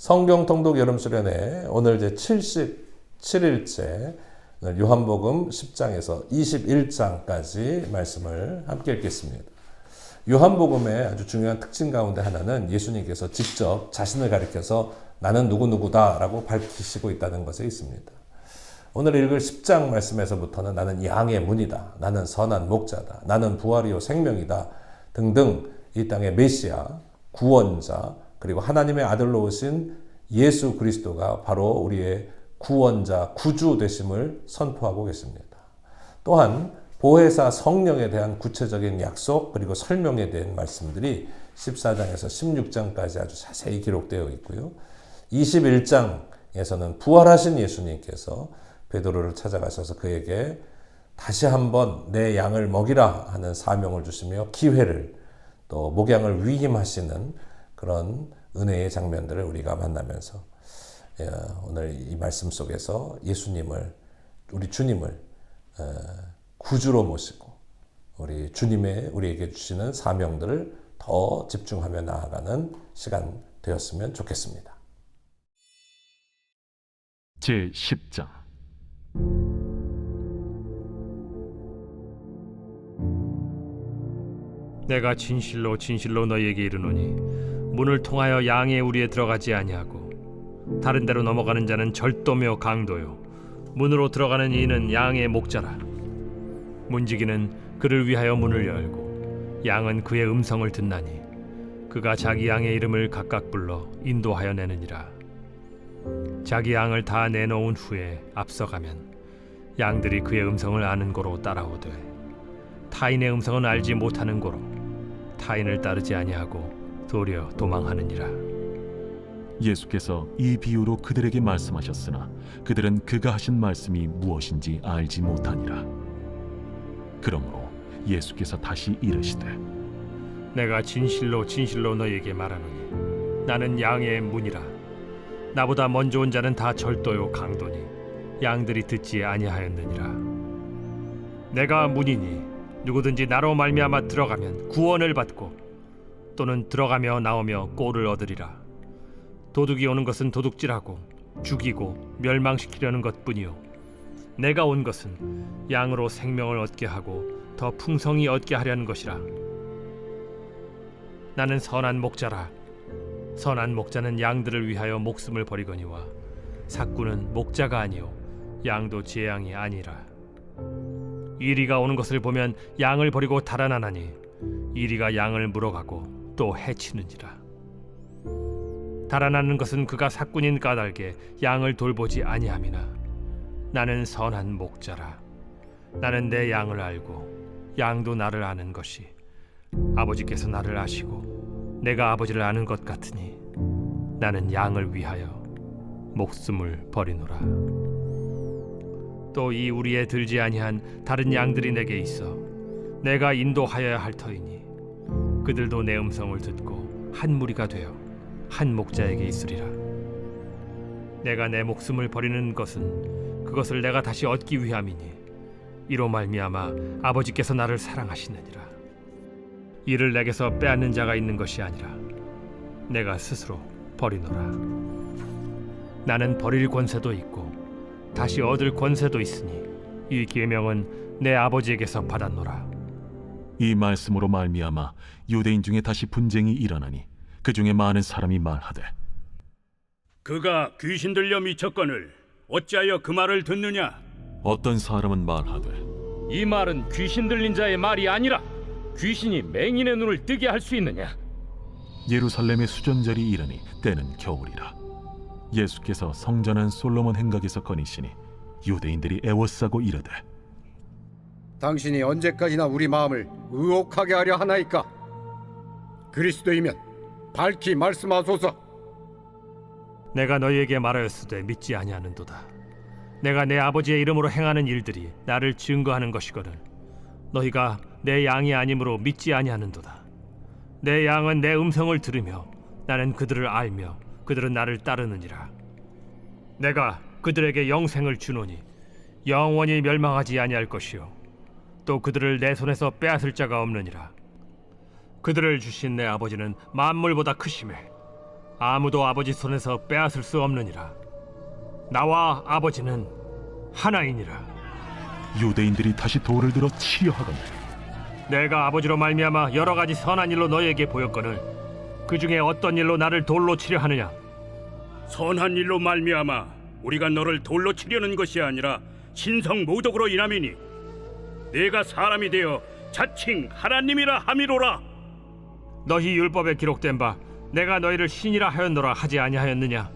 성경 통독 여름 수련회 오늘 제 77일째 요한복음 10장에서 21장까지 말씀을 함께 읽겠습니다. 요한복음의 아주 중요한 특징 가운데 하나는 예수님께서 직접 자신을 가리켜서 나는 누구누구다 라고 밝히시고 있다는 것에 있습니다. 오늘 읽을 10장 말씀에서부터는 나는 양의 문이다, 나는 선한 목자다, 나는 부활이요 생명이다 등등 이 땅의 메시아, 구원자, 그리고 하나님의 아들로 오신 예수 그리스도가 바로 우리의 구원자, 구주 되심을 선포하고 계십니다. 또한 보혜사 성령에 대한 구체적인 약속 그리고 설명에 대한 말씀들이 14장에서 16장까지 아주 자세히 기록되어 있고요. 21장에서는 부활하신 예수님께서 베드로를 찾아가셔서 그에게 다시 한번 내 양을 먹이라 하는 사명을 주시며 기회를 또 목양을 위임하시는 그런 은혜의 장면들을 우리가 만나면서 오늘 이 말씀 속에서 예수님을, 우리 주님을 구주로 모시고 우리 주님의 우리에게 주시는 사명들을 더 집중하며 나아가는 시간 되었으면 좋겠습니다. 제10장 내가 진실로 진실로 너희에게 이르노니 문을 통하여 양의 우리에 들어가지 아니하고 다른 데로 넘어가는 자는 절도며 강도요 문으로 들어가는 이는 양의 목자라. 문지기는 그를 위하여 문을 열고 양은 그의 음성을 듣나니 그가 자기 양의 이름을 각각 불러 인도하여 내느니라. 자기 양을 다 내놓은 후에 앞서가면 양들이 그의 음성을 아는 고로 따라오되 타인의 음성은 알지 못하는 고로 타인을 따르지 아니하고 도리어 도망하느니라. 예수께서 이 비유로 그들에게 말씀하셨으나 그들은 그가 하신 말씀이 무엇인지 알지 못하니라. 그러므로 예수께서 다시 이르시되 내가 진실로 진실로 너희에게 말하노니 나는 양의 문이라. 나보다 먼저 온 자는 다 절도요 강도니 양들이 듣지 아니하였느니라. 내가 문이니 누구든지 나로 말미암아 들어가면 구원을 받고 또는 들어가며 나오며 꼴을 얻으리라. 도둑이 오는 것은 도둑질하고 죽이고 멸망시키려는 것뿐이요 내가 온 것은 양으로 생명을 얻게 하고 더 풍성히 얻게 하려는 것이라. 나는 선한 목자라. 선한 목자는 양들을 위하여 목숨을 버리거니와 삭구는 목자가 아니요 양도 제 양이 아니라. 이리가 오는 것을 보면 양을 버리고 달아나나니 이리가 양을 물어가고 또 해치는지라. 달아나는 것은 그가 삭군인 까닭에 양을 돌보지 아니함이나 나는 선한 목자라. 나는 내 양을 알고 양도 나를 아는 것이 아버지께서 나를 아시고 내가 아버지를 아는 것 같으니 나는 양을 위하여 목숨을 버리노라. 또 이 우리에 들지 아니한 다른 양들이 내게 있어 내가 인도하여야 할 터이니 그들도 내 음성을 듣고 한 무리가 되어 한 목자에게 있으리라. 내가 내 목숨을 버리는 것은 그것을 내가 다시 얻기 위함이니 이로 말미암아 아버지께서 나를 사랑하시느니라. 이를 내게서 빼앗는 자가 있는 것이 아니라 내가 스스로 버리노라. 나는 버릴 권세도 있고 다시 얻을 권세도 있으니 이 계명은 내 아버지에게서 받았노라. 이 말씀으로 말미암아 유대인 중에 다시 분쟁이 일어나니 그 중에 많은 사람이 말하되 그가 귀신 들려 미쳤거늘 어찌하여 그 말을 듣느냐? 어떤 사람은 말하되 이 말은 귀신 들린 자의 말이 아니라 귀신이 맹인의 눈을 뜨게 할 수 있느냐? 예루살렘의 수전절이 이르니 때는 겨울이라. 예수께서 성전한 솔로몬 행각에서 거니시니 유대인들이 애워싸고 이르되 당신이 언제까지나 우리 마음을 의혹하게 하려 하나이까? 그리스도이면 밝히 말씀하소서. 내가 너희에게 말하였으되 믿지 아니하는도다. 내가 내 아버지의 이름으로 행하는 일들이 나를 증거하는 것이거늘 너희가 내 양이 아니므로 믿지 아니하는도다. 내 양은 내 음성을 들으며 나는 그들을 알며 그들은 나를 따르느니라. 내가 그들에게 영생을 주노니 영원히 멸망하지 아니할 것이요 또 그들을 내 손에서 빼앗을 자가 없느니라. 그들을 주신 내 아버지는 만물보다 크심에 아무도 아버지 손에서 빼앗을 수 없느니라. 나와 아버지는 하나이니라. 유대인들이 다시 돌을 들어 치려 하거늘 내가 아버지로 말미암아 여러 가지 선한 일로 너희에게 보였거늘 그 중에 어떤 일로 나를 돌로 치려 하느냐? 선한 일로 말미암아 우리가 너를 돌로 치려는 것이 아니라 신성 모독으로 인함이니 내가 사람이 되어 자칭 하나님이라 함이로라. 너희 율법에 기록된 바 내가 너희를 신이라 하였노라 하지 아니하였느냐?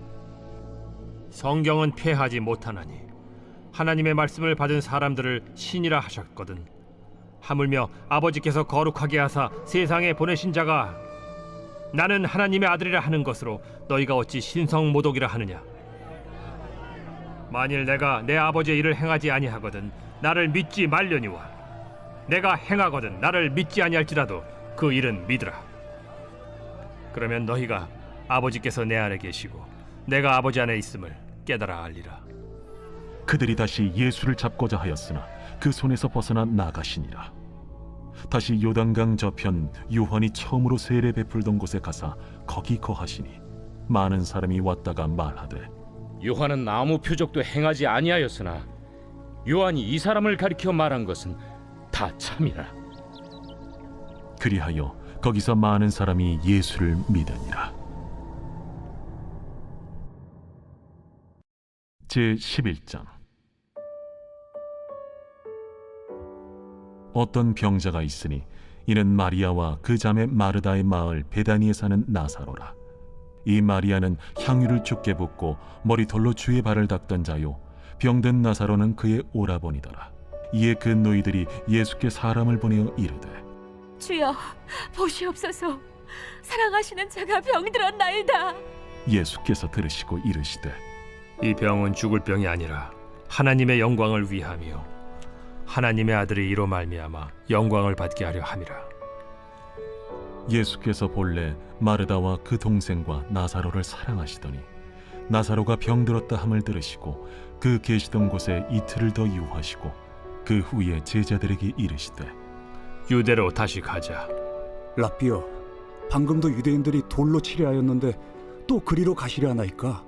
성경은 폐하지 못하나니 하나님의 말씀을 받은 사람들을 신이라 하셨거든. 하물며 아버지께서 거룩하게 하사 세상에 보내신 자가 나는 하나님의 아들이라 하는 것으로 너희가 어찌 신성 모독이라 하느냐? 만일 내가 내 아버지의 일을 행하지 아니하거든 나를 믿지 말려니와 내가 행하거든 나를 믿지 아니할지라도 그 일은 믿으라. 그러면 너희가 아버지께서 내 안에 계시고 내가 아버지 안에 있음을 깨달아 알리라. 그들이 다시 예수를 잡고자 하였으나 그 손에서 벗어나 나가시니라. 다시 요단강 저편 요한이 처음으로 세례 베풀던 곳에 가사 거기 거하시니 많은 사람이 왔다가 말하되 요한은 아무 표적도 행하지 아니하였으나 요한이 이 사람을 가리켜 말한 것은 다 참이라. 그리하여 거기서 많은 사람이 예수를 믿으니라. 제11장. 어떤 병자가 있으니 이는 마리아와 그 자매 마르다의 마을 베다니에 사는 나사로라. 이 마리아는 향유를 죽게 붓고 머리털로 주의 발을 닦던 자요 병든 나사로는 그의 오라버니더라. 이에 그 노이들이 예수께 사람을 보내어 이르되 주여 보시옵소서 사랑하시는 자가 병들었나이다. 예수께서 들으시고 이르시되 이 병은 죽을 병이 아니라 하나님의 영광을 위함이요 하나님의 아들이 이로 말미암아 영광을 받게 하려 함이라. 예수께서 본래 마르다와 그 동생과 나사로를 사랑하시더니 나사로가 병들었다 함을 들으시고 그 계시던 곳에 이틀을 더 유하시고 그 후에 제자들에게 이르시되 유대로 다시 가자. 라삐여, 방금도 유대인들이 돌로 치려 하였는데 또 그리로 가시려 하나이까?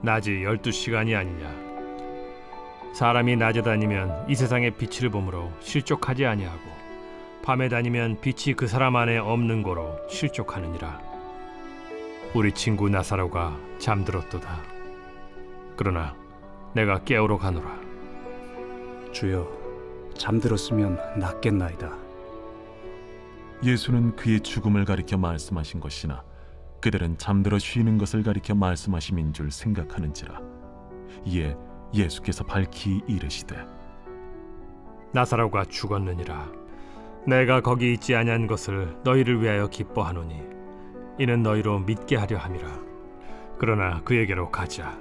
낮이 12시간이 아니냐? 사람이 낮에 다니면 이 세상의 빛을 보므로 실족하지 아니하고 밤에 다니면 빛이 그 사람 안에 없는 고로 실족하느니라. 우리 친구 나사로가 잠들었도다. 그러나 내가 깨우러 가노라. 주여, 잠들었으면 낫겠나이다. 예수는 그의 죽음을 가리켜 말씀하신 것이나 그들은 잠들어 쉬는 것을 가리켜 말씀하심인 줄 생각하는지라. 이에 예수께서 밝히 이르시되 나사로가 죽었느니라. 내가 거기 있지 아니한 것을 너희를 위하여 기뻐하노니 이는 너희로 믿게 하려 함이라. 그러나 그에게로 가자.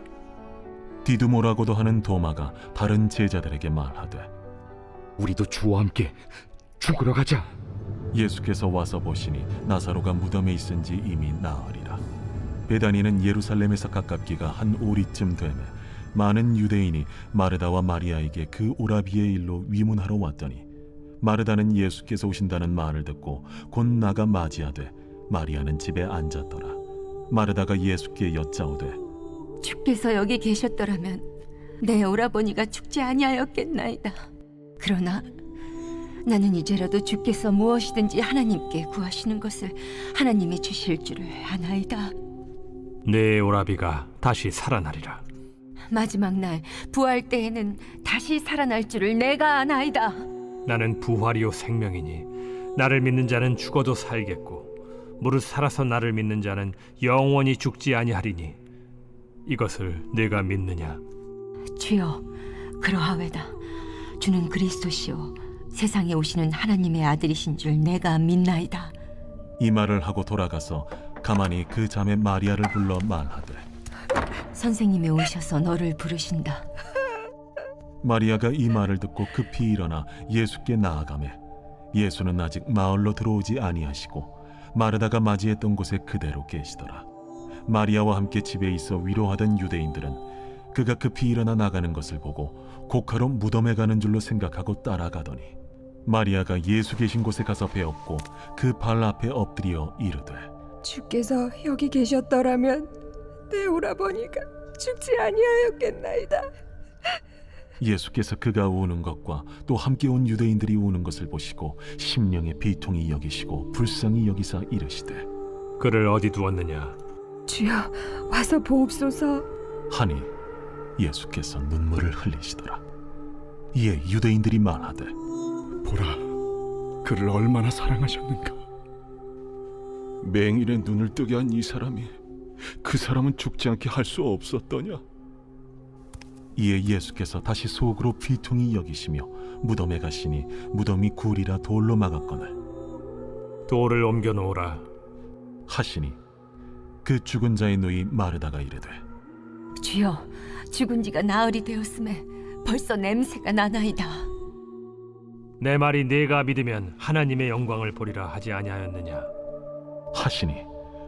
디두모라고도 하는 도마가 다른 제자들에게 말하되 우리도 주와 함께 죽으러 가자. 예수께서 와서 보시니 나사로가 무덤에 있은지 이미 나으리라. 베다니는 예루살렘에서 가깝기가 한 오리쯤 되매 많은 유대인이 마르다와 마리아에게 그 오라비의 일로 위문하러 왔더니 마르다는 예수께서 오신다는 말을 듣고 곧 나가 맞이하되 마리아는 집에 앉았더라. 마르다가 예수께 여짜오되 주께서 여기 계셨더라면 내 오라버니가 죽지 아니하였겠나이다. 그러나 나는 이제라도 주께서 무엇이든지 하나님께 구하시는 것을 하나님이 주실 줄을 아나이다. 내 오라비가 다시 살아나리라. 마지막 날 부활 때에는 다시 살아날 줄을 내가 아나이다. 나는 부활이요 생명이니 나를 믿는 자는 죽어도 살겠고 무릇 살아서 나를 믿는 자는 영원히 죽지 아니하리니 이것을 네가 믿느냐? 주여, 그러하외다. 주는 그리스도시요 세상에 오시는 하나님의 아들이신 줄 내가 믿나이다. 이 말을 하고 돌아가서 가만히 그 자매 마리아를 불러 말하되 선생님이 오셔서 너를 부르신다. 마리아가 이 말을 듣고 급히 일어나 예수께 나아가매 예수는 아직 마을로 들어오지 아니하시고 마르다가 맞이했던 곳에 그대로 계시더라. 마리아와 함께 집에 있어 위로하던 유대인들은 그가 급히 일어나 나가는 것을 보고 곡하러 무덤에 가는 줄로 생각하고 따라가더니 마리아가 예수 계신 곳에 가서 배웠고 그 발 앞에 엎드려 이르되 주께서 여기 계셨더라면 내 오라버니가 죽지 아니하였겠나이다. 예수께서 그가 우는 것과 또 함께 온 유대인들이 우는 것을 보시고 심령의 비통이 여기시고 불쌍히 여기사 이르시되 그를 어디 두었느냐? 주여, 와서 보옵소서. 하니 예수께서 눈물을 흘리시더라. 이에 유대인들이 말하되 보라, 그를 얼마나 사랑하셨는가. 맹인의 눈을 뜨게 한 이 사람이 그 사람은 죽지 않게 할 수 없었더냐? 이에 예수께서 다시 속으로 비통히 여기시며 무덤에 가시니 무덤이 굴이라 돌로 막았거늘 돌을 옮겨 놓으라. 하시니 그 죽은 자의 누이 마르다가 이르되 주여, 죽은 지가 나흘이 되었음에 벌써 냄새가 나나이다. 내 말이 네가 믿으면 하나님의 영광을 보리라 하지 아니하였느냐? 하시니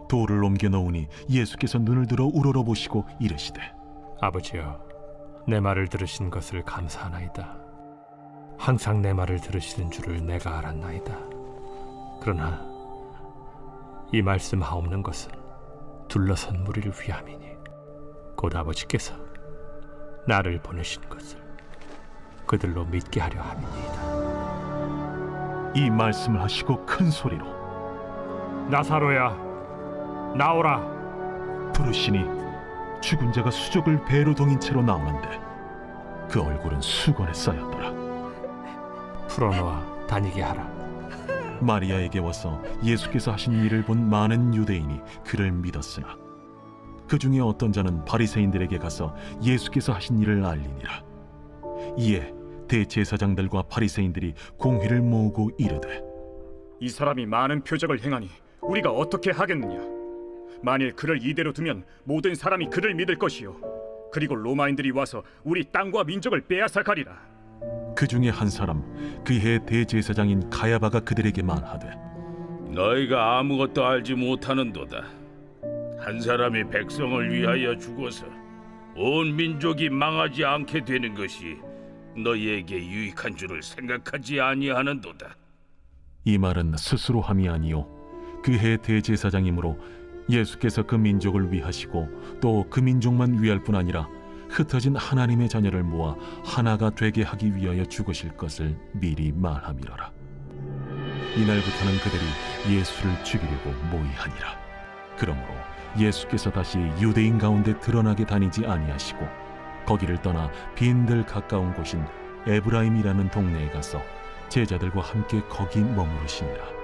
돌을 옮겨 놓으니 예수께서 눈을 들어 우러러보시고 이르시되 아버지여, 내 말을 들으신 것을 감사하나이다. 항상 내 말을 들으시는 줄을 내가 알았나이다. 그러나 이 말씀하옵는 것은 둘러선 무리를 위함이니 곧 아버지께서 나를 보내신 것을 그들로 믿게 하려 함이니이다. 이 말씀을 하시고 큰 소리로 나사로야, 나오라. 부르시니 죽은 자가 수족을 배로 동인 채로 나오는데 그 얼굴은 수건에 쌓였더라. 풀어놓아 다니게 하라. 마리아에게 와서 예수께서 하신 일을 본 많은 유대인이 그를 믿었으나 그 중에 어떤 자는 바리새인들에게 가서 예수께서 하신 일을 알리니라. 이에 대제사장들과 바리새인들이 공회를 모으고 이르되 이 사람이 많은 표적을 행하니 우리가 어떻게 하겠느냐? 만일 그를 이대로 두면 모든 사람이 그를 믿을 것이요, 그리고 로마인들이 와서 우리 땅과 민족을 빼앗아 가리라. 그 중에 한 사람 그해 대제사장인 가야바가 그들에게 말하되 너희가 아무것도 알지 못하는도다. 한 사람이 백성을 위하여 죽어서 온 민족이 망하지 않게 되는 것이 너희에게 유익한 줄을 생각하지 아니하는도다. 이 말은 스스로 함이 아니요 그해 대제사장이므로 예수께서 그 민족을 위하시고 또 그 민족만 위할 뿐 아니라 흩어진 하나님의 자녀를 모아 하나가 되게 하기 위하여 죽으실 것을 미리 말함이로라. 이날부터는 그들이 예수를 죽이려고 모의하니라. 그러므로 예수께서 다시 유대인 가운데 드러나게 다니지 아니하시고 거기를 떠나 빈들 가까운 곳인 에브라임이라는 동네에 가서 제자들과 함께 거기 머무르시니라.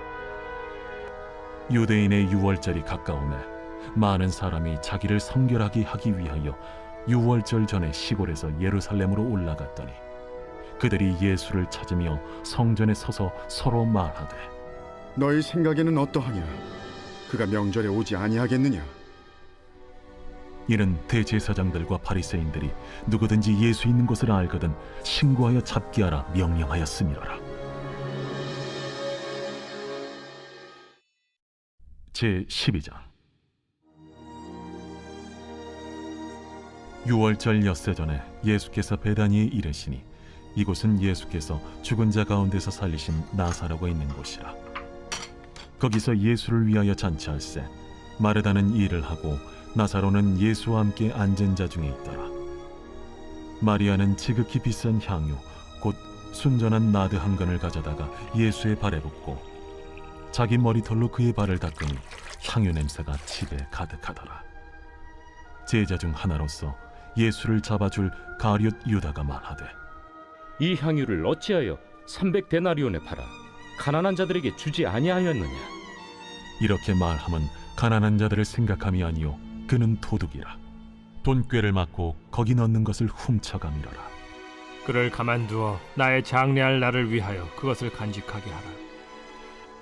유대인의 유월절이 가까우매 많은 사람이 자기를 성결하게 하기 위하여 유월절 전에 시골에서 예루살렘으로 올라갔더니 그들이 예수를 찾으며 성전에 서서 서로 말하되 너희 생각에는 어떠하냐? 그가 명절에 오지 아니하겠느냐? 이는 대제사장들과 바리새인들이 누구든지 예수 있는 곳을 알거든 신고하여 잡게 하라 명령하였음이로라. 제12장 유월절 엿새 전에 예수께서 베다니에 이르시니 이곳은 예수께서 죽은 자 가운데서 살리신 나사로가 있는 곳이라. 거기서 예수를 위하여 잔치할세 마르다는 일을 하고 나사로는 예수와 함께 앉은 자 중에 있더라. 마리아는 지극히 비싼 향유 곧 순전한 나드 한 근을 가져다가 예수의 발에 붓고 자기 머리털로 그의 발을 닦으니 향유 냄새가 집에 가득하더라. 제자 중 하나로서 예수를 잡아줄 가룟 유다가 말하되 이 향유를 어찌하여 300데나리온에 팔아 가난한 자들에게 주지 아니하였느냐? 이렇게 말함은 가난한 자들을 생각함이 아니요 그는 도둑이라. 돈꾀를 맞고 거기 넣는 것을 훔쳐가미러라. 그를 가만두어 나의 장래할 날을 위하여 그것을 간직하게 하라.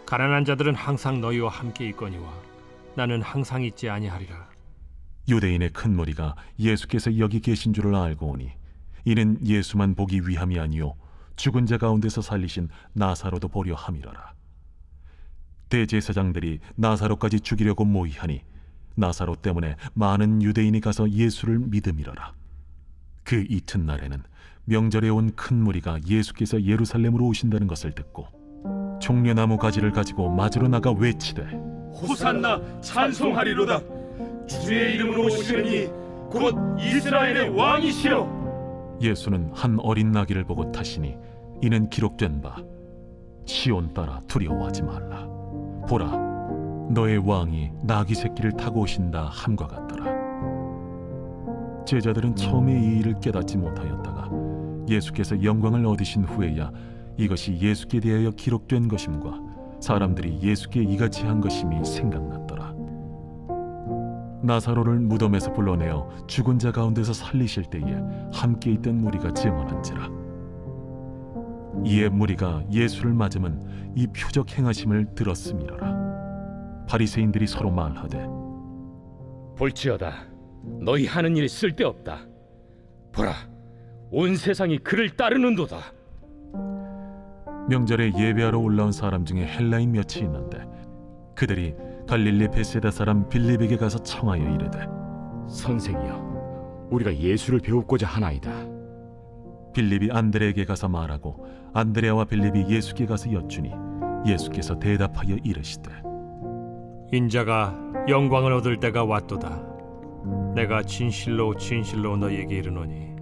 가난한 자들은 항상 너희와 함께 있거니와 나는 항상 있지 아니하리라. 유대인의 큰 무리가 예수께서 여기 계신 줄을 알고 오니 이는 예수만 보기 위함이 아니요 죽은 자 가운데서 살리신 나사로도 보려 함이로라. 대제사장들이 나사로까지 죽이려고 모의하니 나사로 때문에 많은 유대인이 가서 예수를 믿음이로라. 그 이튿날에는 명절에 온 큰 무리가 예수께서 예루살렘으로 오신다는 것을 듣고 종려나무 가지를 가지고 맞으러 나가 외치되 호산나 찬송하리로다. 주의 이름으로 오시느니 곧 이스라엘의 왕이시여. 예수는 한 어린 나귀를 보고 타시니 이는 기록된 바 시온 딸아 두려워하지 말라. 보라, 너의 왕이 나귀 새끼를 타고 오신다 함과 같더라. 제자들은 처음에 이 일을 깨닫지 못하였다가 예수께서 영광을 얻으신 후에야 이것이 예수께 대하여 기록된 것임과 사람들이 예수께 이같이 한 것임이 생각났더라. 나사로를 무덤에서 불러내어 죽은 자 가운데서 살리실 때에 함께 있던 무리가 증언한지라. 이에 무리가 예수를 맞으면 이 표적 행하심을 들었음이로라. 바리새인들이 서로 말하되 볼지어다, 너희 하는 일이 쓸데없다. 보라, 온 세상이 그를 따르는도다. 명절에 예배하러 올라온 사람 중에 헬라인 몇이 있는데 그들이 갈릴리 베세다 사람 빌립에게 가서 청하여 이르되 선생이여, 우리가 예수를 배우고자 하나이다. 빌립이 안드레에게 가서 말하고 안드레아와 빌립이 예수께 가서 여쭈니 예수께서 대답하여 이르시되 인자가 영광을 얻을 때가 왔도다. 내가 진실로 진실로 너희에게 이르노니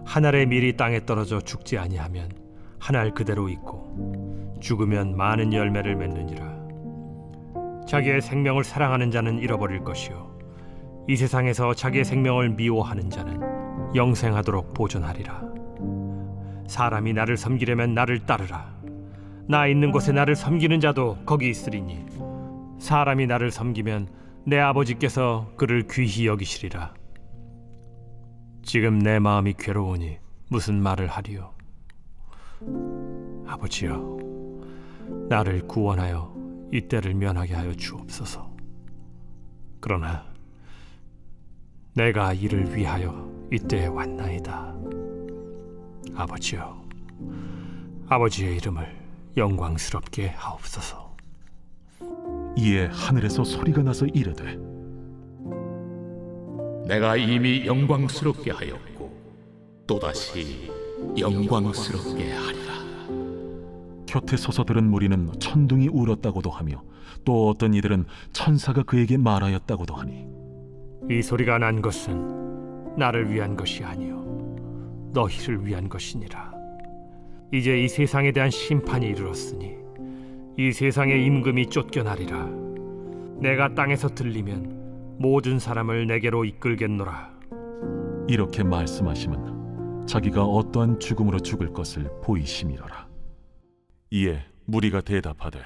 한 알의 밀이 땅에 떨어져 죽지 아니하면 한 알 그대로 있고 죽으면 많은 열매를 맺느니라. 자기의 생명을 사랑하는 자는 잃어버릴 것이요 이 세상에서 자기의 생명을 미워하는 자는 영생하도록 보존하리라. 사람이 나를 섬기려면 나를 따르라. 나 있는 곳에 나를 섬기는 자도 거기 있으리니 사람이 나를 섬기면 내 아버지께서 그를 귀히 여기시리라. 지금 내 마음이 괴로우니 무슨 말을 하리요? 아버지여, 나를 구원하여 이 때를 면하게 하여 주옵소서. 그러나 내가 이를 위하여 이때에 왔나이다. 아버지여, 아버지의 이름을 영광스럽게 하옵소서. 이에 하늘에서 소리가 나서 이르되 내가 이미 영광스럽게 하였고 또다시 영광스럽게 하리라. 곁에 서서 들은 무리는 천둥이 울었다고도 하며 또 어떤 이들은 천사가 그에게 말하였다고도 하니 이 소리가 난 것은 나를 위한 것이 아니요 너희를 위한 것이니라. 이제 이 세상에 대한 심판이 이르렀으니 이 세상의 임금이 쫓겨나리라. 내가 땅에서 들리면 모든 사람을 내게로 이끌겠노라. 이렇게 말씀하시면 자기가 어떠한 죽음으로 죽을 것을 보이심이로라. 이에 무리가 대답하되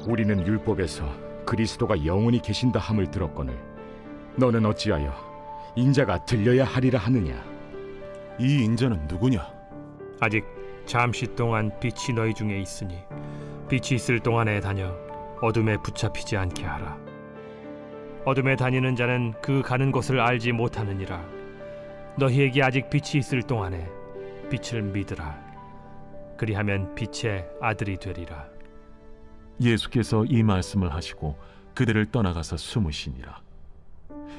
우리는 율법에서 그리스도가 영원히 계신다 함을 들었거늘 너는 어찌하여 인자가 들려야 하리라 하느냐? 이 인자는 누구냐? 아직 잠시 동안 빛이 너희 중에 있으니 빛이 있을 동안에 다녀 어둠에 붙잡히지 않게 하라. 어둠에 다니는 자는 그 가는 곳을 알지 못하느니라. 너희에게 아직 빛이 있을 동안에 빛을 믿으라. 그리하면 빛의 아들이 되리라. 예수께서 이 말씀을 하시고 그들을 떠나가서 숨으시니라.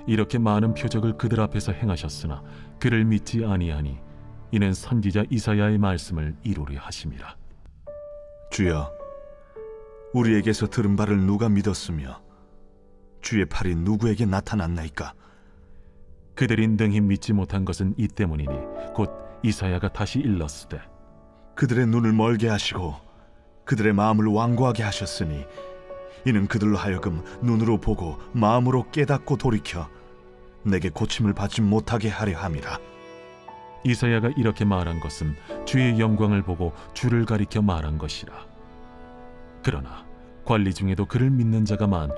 이렇게 많은 표적을 그들 앞에서 행하셨으나 그를 믿지 아니하니 이는 선지자 이사야의 말씀을 이루려 하심이라. 주여, 우리에게서 들은 바를 누가 믿었으며 주의 팔이 누구에게 나타났나이까? 그들이 능히 믿지 못한 것은 이 때문이니 곧 이사야가 다시 일렀으되 그들의 눈을 멀게 하시고 그들의 마음을 완고하게 하셨으니 이는 그들로 하여금 눈으로 보고 마음으로 깨닫고 돌이켜 내게 고침을 받지 못하게 하려 함이라. 이사야가 이렇게 말한 것은 주의 영광을 보고 주를 가리켜 말한 것이라. 그러나 관리 중에도 그를 믿는 자가 많되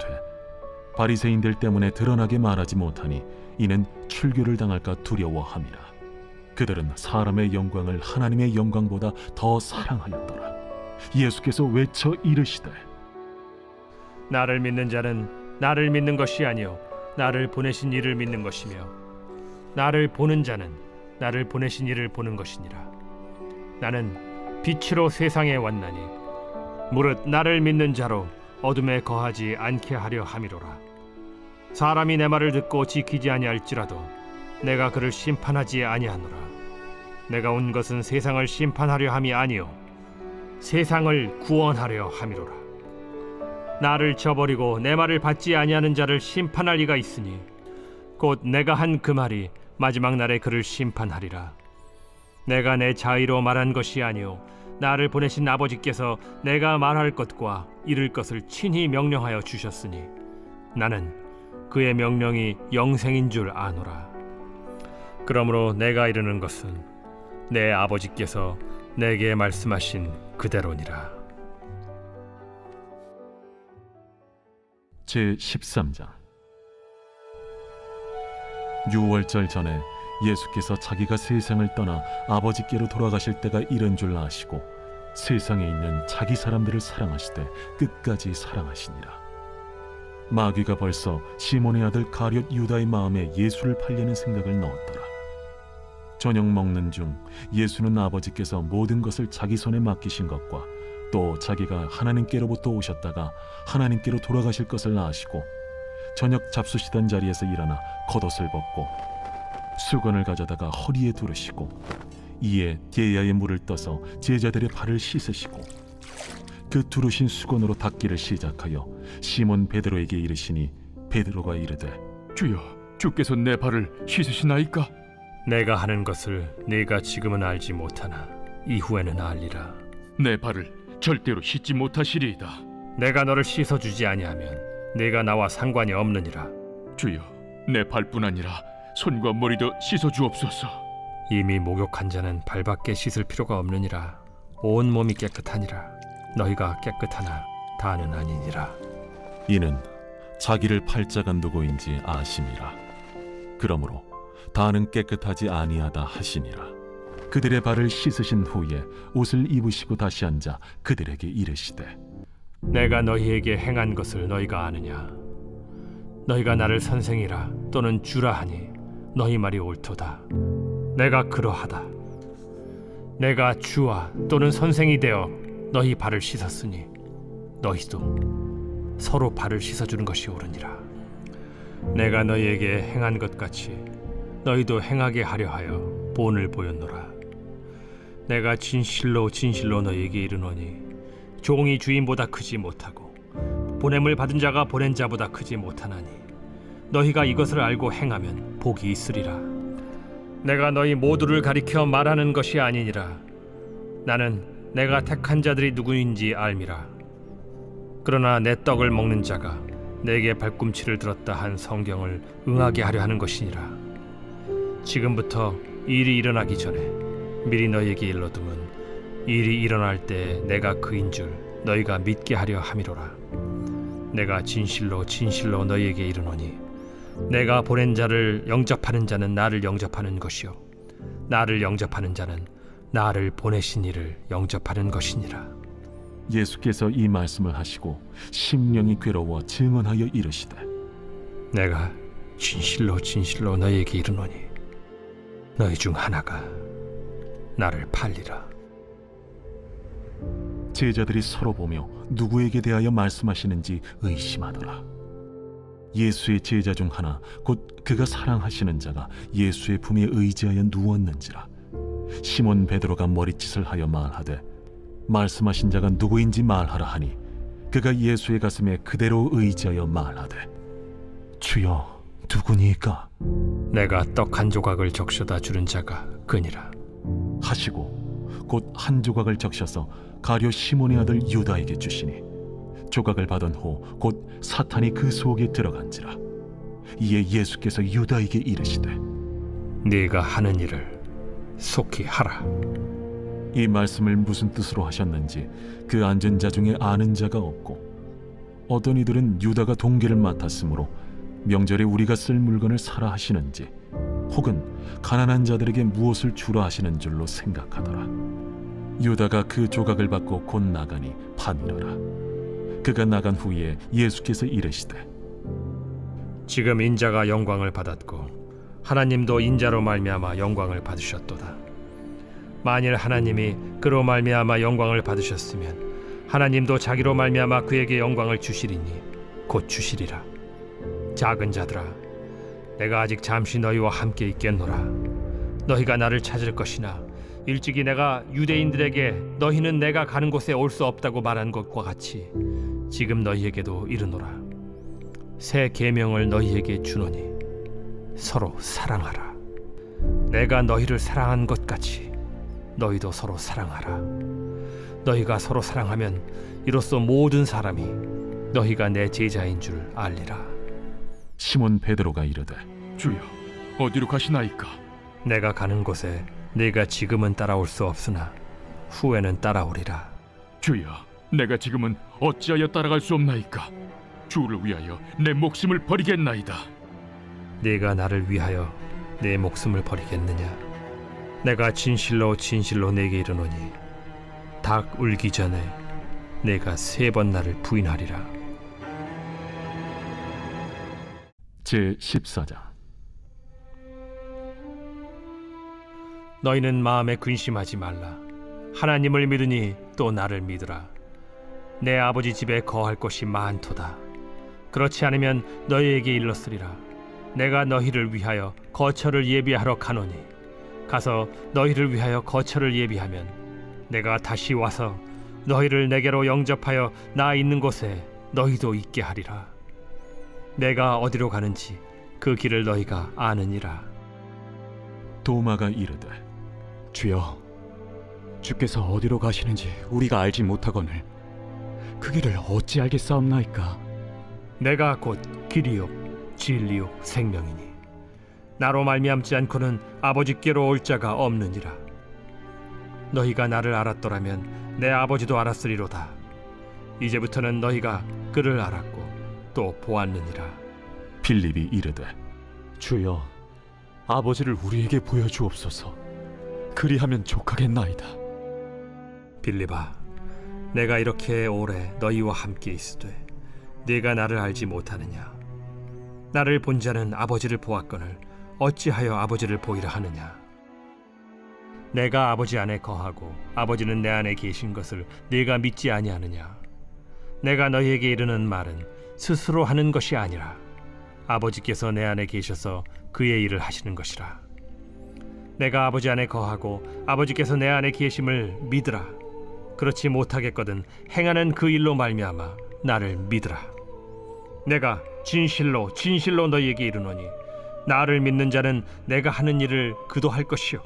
바리새인들 때문에 드러나게 말하지 못하니 이는 출교를 당할까 두려워함이라. 그들은 사람의 영광을 하나님의 영광보다 더 사랑하였더라. 예수께서 외쳐 이르시되 나를 믿는 자는 나를 믿는 것이 아니요 나를 보내신 이를 믿는 것이며 나를 보는 자는 나를 보내신 이를 보는 것이니라. 나는 빛으로 세상에 왔나니 무릇 나를 믿는 자로 어둠에 거하지 않게 하려 함이로라. 사람이 내 말을 듣고 지키지 아니할지라도 내가 그를 심판하지 아니하노라. 내가 온 것은 세상을 심판하려 함이 아니요 세상을 구원하려 함이로라. 나를 저버리고 내 말을 받지 아니하는 자를 심판할 이가 있으니 곧 내가 한 그 말이 마지막 날에 그를 심판하리라. 내가 내 자의로 말한 것이 아니요 나를 보내신 아버지께서 내가 말할 것과 이룰 것을 친히 명령하여 주셨으니 나는 그의 명령이 영생인 줄 아노라. 그러므로 내가 이르는 것은 내 아버지께서 내게 말씀하신 그대로니라. 제13장. 유월절 전에 예수께서 자기가 세상을 떠나 아버지께로 돌아가실 때가 이른 줄 아시고 세상에 있는 자기 사람들을 사랑하시되 끝까지 사랑하시니라. 마귀가 벌써 시몬의 아들 가룟 유다의 마음에 예수를 팔려는 생각을 넣었더라. 저녁 먹는 중 예수는 아버지께서 모든 것을 자기 손에 맡기신 것과 또 자기가 하나님께로부터 오셨다가 하나님께로 돌아가실 것을 아시고 저녁 잡수시던 자리에서 일어나 겉옷을 벗고 수건을 가져다가 허리에 두르시고 이에 게야의 물을 떠서 제자들의 발을 씻으시고 그 두르신 수건으로 닦기를 시작하여 시몬 베드로에게 이르시니 베드로가 이르되 주여, 주께서 내 발을 씻으시나이까? 내가 하는 것을 네가 지금은 알지 못하나 이후에는 알리라. 내 발을 절대로 씻지 못하시리이다. 내가 너를 씻어주지 아니하면 네가 나와 상관이 없느니라. 주여, 내 발뿐 아니라 손과 머리도 씻어주옵소서. 이미 목욕한 자는 발밖에 씻을 필요가 없느니라. 온 몸이 깨끗하니라. 너희가 깨끗하나 다는 아니니라. 이는 자기를 팔자가 누구인지 아심이라. 그러므로 다는 깨끗하지 아니하다 하시니라. 그들의 발을 씻으신 후에 옷을 입으시고 다시 앉아 그들에게 이르시되 내가 너희에게 행한 것을 너희가 아느냐? 너희가 나를 선생이라 또는 주라 하니 너희 말이 옳도다. 내가 그러하다. 내가 주와 또는 선생이 되어 너희 발을 씻었으니 너희도 서로 발을 씻어주는 것이 옳으니라. 내가 너희에게 행한 것 같이 너희도 행하게 하려 하여 본을 보였노라. 내가 진실로 진실로 너희에게 이르노니 종이 주인보다 크지 못하고 보냄을 받은 자가 보낸 자보다 크지 못하나니 너희가 이것을 알고 행하면 복이 있으리라. 내가 너희 모두를 가리켜 말하는 것이 아니니라. 나는 내가 택한 자들이 누구인지 알미라. 그러나 내 떡을 먹는 자가 내게 발꿈치를 들었다 한 성경을 응하게 하려 하는 것이니라. 지금부터 일이 일어나기 전에 미리 너희에게 일러두면 일이 일어날 때 내가 그인 줄 너희가 믿게 하려 함이로라. 내가 진실로 진실로 너희에게 이르노니 내가 보낸 자를 영접하는 자는 나를 영접하는 것이요 나를 영접하는 자는 나를 보내신 이를 영접하는 것이니라. 예수께서 이 말씀을 하시고 심령이 괴로워 증언하여 이르시되 내가 진실로 진실로 너희에게 이르노니 너희 중 하나가 나를 팔리라. 제자들이 서로 보며 누구에게 대하여 말씀하시는지 의심하더라. 예수의 제자 중 하나 곧 그가 사랑하시는 자가 예수의 품에 의지하여 누웠는지라. 시몬 베드로가 머리짓을 하여 말하되 말씀하신 자가 누구인지 말하라 하니 그가 예수의 가슴에 그대로 의지하여 말하되 주여 누구니까? 내가 떡 한 조각을 적셔다 주는 자가 그니라 하시고 곧 한 조각을 적셔서 가룟 시몬의 아들 유다에게 주시니 조각을 받은 후 곧 사탄이 그 속에 들어간지라. 이에 예수께서 유다에게 이르시되 네가 하는 일을 속히 하라. 이 말씀을 무슨 뜻으로 하셨는지 그 앉은 자 중에 아는 자가 없고 어떤 이들은 유다가 동계를 맡았으므로 명절에 우리가 쓸 물건을 사라 하시는지 혹은 가난한 자들에게 무엇을 주라 하시는 줄로 생각하더라. 유다가 그 조각을 받고 곧 나가니 밤이러라. 그가 나간 후에 예수께서 이르시되 지금 인자가 영광을 받았고 하나님도 인자로 말미암아 영광을 받으셨도다. 만일 하나님이 그로 말미암아 영광을 받으셨으면 하나님도 자기로 말미암아 그에게 영광을 주시리니 곧 주시리라. 작은 자들아, 내가 아직 잠시 너희와 함께 있겠노라. 너희가 나를 찾을 것이나 일찍이 내가 유대인들에게 너희는 내가 가는 곳에 올 수 없다고 말한 것과 같이 지금 너희에게도 이르노라. 새 계명을 너희에게 주노니 서로 사랑하라. 내가 너희를 사랑한 것 같이 너희도 서로 사랑하라. 너희가 서로 사랑하면 이로써 모든 사람이 너희가 내 제자인 줄 알리라. 시몬 베드로가 이르되 주여, 어디로 가시나이까? 내가 가는 곳에 네가 지금은 따라올 수 없으나 후에는 따라오리라. 주여, 내가 지금은 어찌하여 따라갈 수 없나이까? 주를 위하여 내 목숨을 버리겠나이다. 네가 나를 위하여 내 목숨을 버리겠느냐? 내가 진실로 진실로 내게 이르노니 닭 울기 전에 내가 3번 나를 부인하리라. 제14장. 너희는 마음에 근심하지 말라. 하나님을 믿으니 또 나를 믿으라. 내 아버지 집에 거할 곳이 많도다. 그렇지 않으면 너희에게 일렀으리라. 내가 너희를 위하여 거처를 예비하러 가노니 가서 너희를 위하여 거처를 예비하면 내가 다시 와서 너희를 내게로 영접하여 나 있는 곳에 너희도 있게 하리라. 내가 어디로 가는지 그 길을 너희가 아느니라. 도마가 이르되 주여, 주께서 어디로 가시는지 우리가 알지 못하거늘 그 길을 어찌 알겠사옵나이까? 내가 곧 길이요 진리요 생명이니 나로 말미암지 않고는 아버지께로 올 자가 없느니라. 너희가 나를 알았더라면 내 아버지도 알았으리로다. 이제부터는 너희가 그를 알았고 또 보았느니라. 빌립이 이르되 주여, 아버지를 우리에게 보여주옵소서. 그리하면 족하겠나이다. 빌립아, 내가 이렇게 오래 너희와 함께 있으되 네가 나를 알지 못하느냐? 나를 본 자는 아버지를 보았거늘 어찌하여 아버지를 보이라 하느냐? 내가 아버지 안에 거하고 아버지는 내 안에 계신 것을 네가 믿지 아니하느냐? 내가 너희에게 이르는 말은 스스로 하는 것이 아니라 아버지께서 내 안에 계셔서 그의 일을 하시는 것이라. 내가 아버지 안에 거하고 아버지께서 내 안에 계심을 믿으라. 그렇지 못하겠거든 행하는 그 일로 말미암아 나를 믿으라. 내가 진실로 진실로 너희에게 이르노니 나를 믿는 자는 내가 하는 일을 그도 할 것이요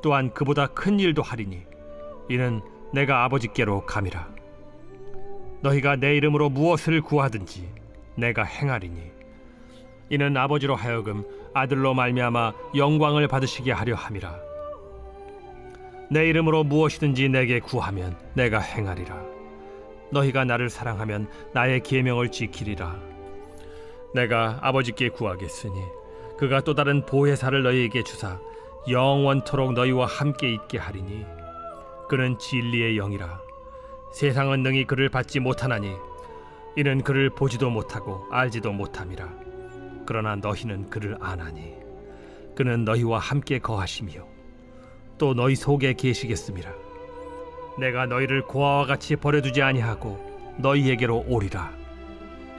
또한 그보다 큰 일도 하리니 이는 내가 아버지께로 감이라. 너희가 내 이름으로 무엇을 구하든지 내가 행하리니 이는 아버지로 하여금 아들로 말미암아 영광을 받으시게 하려 함이라. 내 이름으로 무엇이든지 내게 구하면 내가 행하리라. 너희가 나를 사랑하면 나의 계명을 지키리라. 내가 아버지께 구하겠으니 그가 또 다른 보혜사를 너희에게 주사 영원토록 너희와 함께 있게 하리니 그는 진리의 영이라. 세상은 능히 그를 받지 못하나니 이는 그를 보지도 못하고 알지도 못함이라. 그러나 너희는 그를 아나니 그는 너희와 함께 거하시며 또 너희 속에 계시겠음이라. 내가 너희를 고아와 같이 버려두지 아니하고 너희에게로 오리라.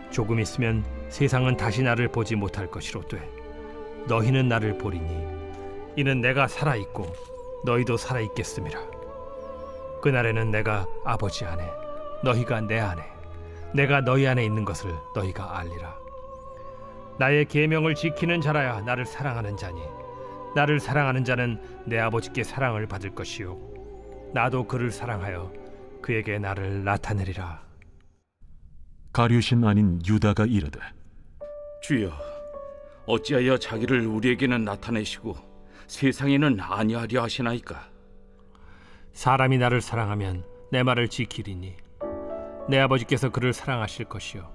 조금 있으면 세상은 다시 나를 보지 못할 것이로되 너희는 나를 보리니 이는 내가 살아있고 너희도 살아있겠음이라. 그날에는 내가 아버지 안에 너희가 내 안에 내가 너희 안에 있는 것을 너희가 알리라. 나의 계명을 지키는 자라야 나를 사랑하는 자니 나를 사랑하는 자는 내 아버지께 사랑을 받을 것이요 나도 그를 사랑하여 그에게 나를 나타내리라. 가룟신 아닌 유다가 이르되 주여, 어찌하여 자기를 우리에게는 나타내시고 세상에는 아니하려 하시나이까? 사람이 나를 사랑하면 내 말을 지키리니 내 아버지께서 그를 사랑하실 것이요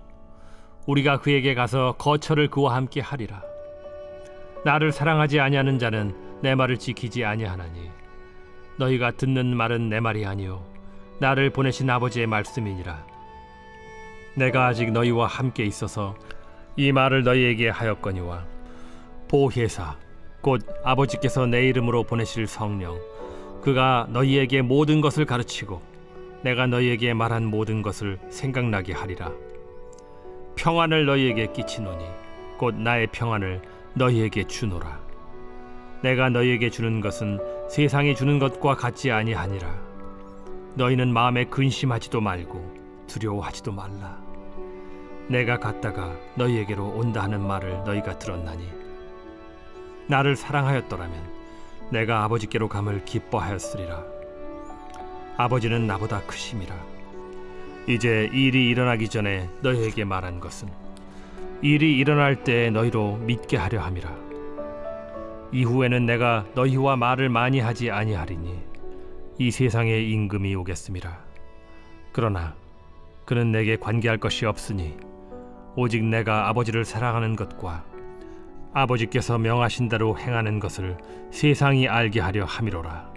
우리가 그에게 가서 거처를 그와 함께 하리라. 나를 사랑하지 아니하는 자는 내 말을 지키지 아니하나니 너희가 듣는 말은 내 말이 아니요 나를 보내신 아버지의 말씀이니라. 내가 아직 너희와 함께 있어서 이 말을 너희에게 하였거니와 보혜사 곧 아버지께서 내 이름으로 보내실 성령 그가 너희에게 모든 것을 가르치고 내가 너희에게 말한 모든 것을 생각나게 하리라. 평안을 너희에게 끼치노니 곧 나의 평안을 너희에게 주노라. 내가 너희에게 주는 것은 세상이 주는 것과 같지 아니하니라. 너희는 마음에 근심하지도 말고 두려워하지도 말라. 내가 갔다가 너희에게로 온다 하는 말을 너희가 들었나니 나를 사랑하였더라면 내가 아버지께로 감을 기뻐하였으리라. 아버지는 나보다 크심이라. 이제 일이 일어나기 전에 너희에게 말한 것은 일이 일어날 때 너희로 믿게 하려 함이라. 이후에는 내가 너희와 말을 많이 하지 아니하리니 이 세상의 임금이 오겠음이라. 그러나 그는 내게 관계할 것이 없으니 오직 내가 아버지를 사랑하는 것과 아버지께서 명하신 대로 행하는 것을 세상이 알게 하려 함이로라.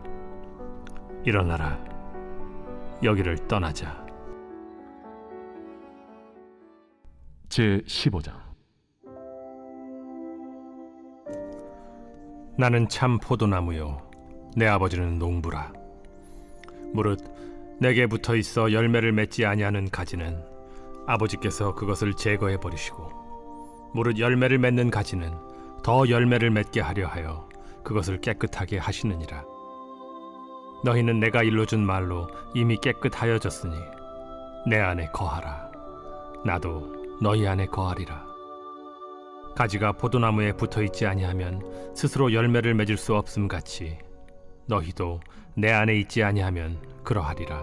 일어나라. 여기를 떠나자. 제15장. 나는 참 포도나무요 내 아버지는 농부라. 무릇 내게 붙어 있어 열매를 맺지 아니하는 가지는 아버지께서 그것을 제거해 버리시고 무릇 열매를 맺는 가지는 더 열매를 맺게 하려 하여 그것을 깨끗하게 하시느니라. 너희는 내가 일러준 말로 이미 깨끗하여졌으니 내 안에 거하라. 나도 너희 안에 거하리라. 가지가 포도나무에 붙어 있지 아니하면 스스로 열매를 맺을 수 없음 같이 너희도 내 안에 있지 아니하면 그러하리라.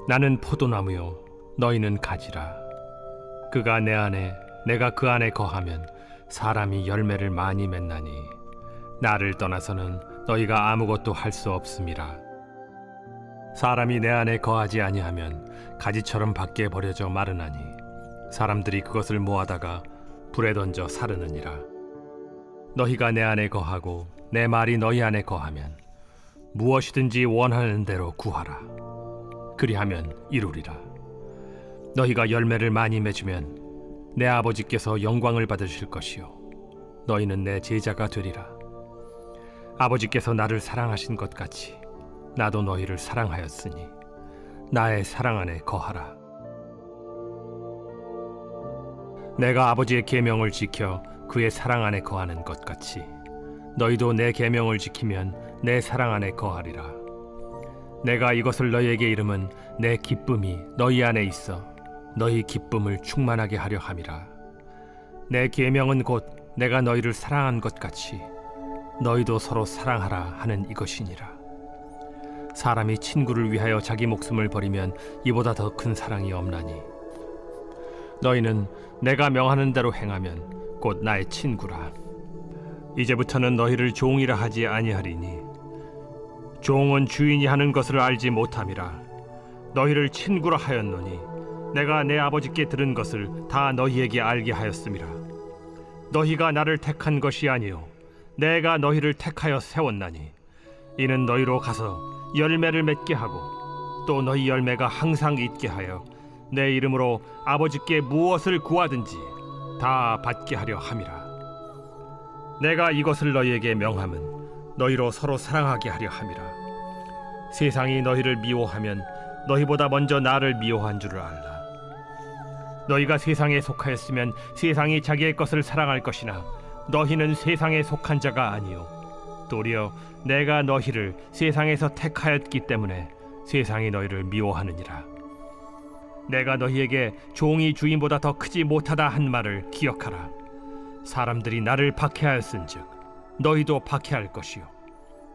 나는 포도나무요 너희는 가지라. 그가 내 안에 내가 그 안에 거하면 사람이 열매를 많이 맺나니 나를 떠나서는 너희가 아무것도 할 수 없음이라. 사람이 내 안에 거하지 아니하면 가지처럼 밖에 버려져 마르나니 사람들이 그것을 모아다가 불에 던져 사르느니라. 너희가 내 안에 거하고 내 말이 너희 안에 거하면 무엇이든지 원하는 대로 구하라. 그리하면 이루리라. 너희가 열매를 많이 맺으면 내 아버지께서 영광을 받으실 것이요 너희는 내 제자가 되리라. 아버지께서 나를 사랑하신 것 같이 나도 너희를 사랑하였으니 나의 사랑 안에 거하라. 내가 아버지의 계명을 지켜 그의 사랑 안에 거하는 것 같이 너희도 내 계명을 지키면 내 사랑 안에 거하리라. 내가 이것을 너희에게 이름은 내 기쁨이 너희 안에 있어 너희 기쁨을 충만하게 하려 함이라. 내 계명은 곧 내가 너희를 사랑한 것 같이 너희도 서로 사랑하라 하는 이것이니라. 사람이 친구를 위하여 자기 목숨을 버리면 이보다 더 큰 사랑이 없나니 너희는 내가 명하는 대로 행하면 곧 나의 친구라. 이제부터는 너희를 종이라 하지 아니하리니 종은 주인이 하는 것을 알지 못함이라. 너희를 친구라 하였노니 내가 내 아버지께 들은 것을 다 너희에게 알게 하였음이라. 너희가 나를 택한 것이 아니요 내가 너희를 택하여 세웠나니 이는 너희로 가서 열매를 맺게 하고 또 너희 열매가 항상 있게 하여 내 이름으로 아버지께 무엇을 구하든지 다 받게 하려 함이라. 내가 이것을 너희에게 명함은 너희로 서로 사랑하게 하려 함이라. 세상이 너희를 미워하면 너희보다 먼저 나를 미워한 줄을 알라. 너희가 세상에 속하였으면 세상이 자기의 것을 사랑할 것이나 너희는 세상에 속한 자가 아니요 도리어 내가 너희를 세상에서 택하였기 때문에 세상이 너희를 미워하느니라. 내가 너희에게 종이 주인보다 더 크지 못하다 한 말을 기억하라. 사람들이 나를 박해하였은즉 너희도 박해할 것이요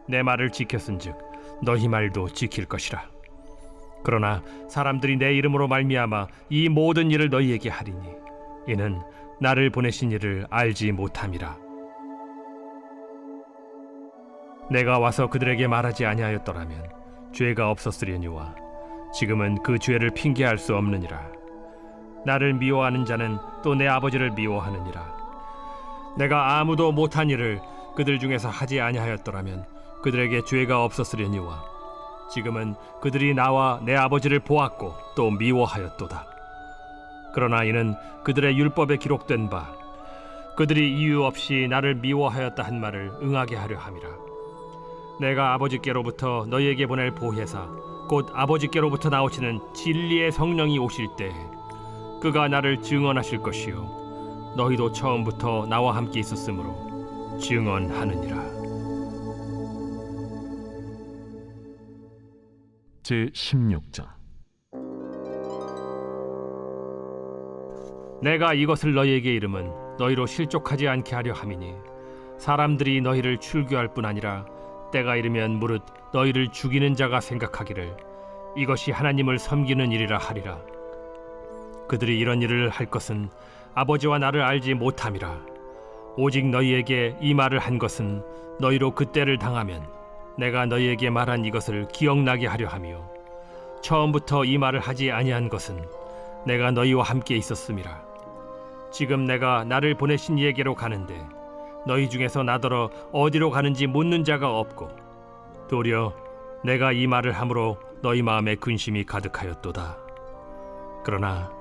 내 말을 지켰은즉 너희 말도 지킬 것이라. 그러나 사람들이 내 이름으로 말미암아 이 모든 일을 너희에게 하리니 이는 나를 보내신 이를 알지 못함이라. 내가 와서 그들에게 말하지 아니하였더라면 죄가 없었으려니와 지금은 그 죄를 핑계할 수 없느니라. 나를 미워하는 자는 또 내 아버지를 미워하느니라. 내가 아무도 못한 일을 그들 중에서 하지 아니하였더라면 그들에게 죄가 없었으려니와 지금은 그들이 나와 내 아버지를 보았고 또 미워하였도다. 그러나 이는 그들의 율법에 기록된 바 그들이 이유 없이 나를 미워하였다 한 말을 응하게 하려 함이라. 내가 아버지께로부터 너희에게 보낼 보혜사 곧 아버지께로부터 나오시는 진리의 성령이 오실 때 그가 나를 증언하실 것이요 너희도 처음부터 나와 함께 있었으므로 증언하느니라. 제16장. 내가 이것을 너희에게 이름은 너희로 실족하지 않게 하려 함이니 사람들이 너희를 출교할 뿐 아니라 때가 이르면 무릇 너희를 죽이는 자가 생각하기를 이것이 하나님을 섬기는 일이라 하리라. 그들이 이런 일을 할 것은 아버지와 나를 알지 못함이라. 오직 너희에게 이 말을 한 것은 너희로 그때를 당하면 내가 너희에게 말한 이것을 기억나게 하려 함이요 처음부터 이 말을 하지 아니한 것은 내가 너희와 함께 있었음이라. 지금 내가 나를 보내신 이에게로 가는데 너희 중에서 나더러 어디로 가는지 묻는 자가 없고 도리어 내가 이 말을 함으로 너희 마음에 근심이 가득하였도다. 그러나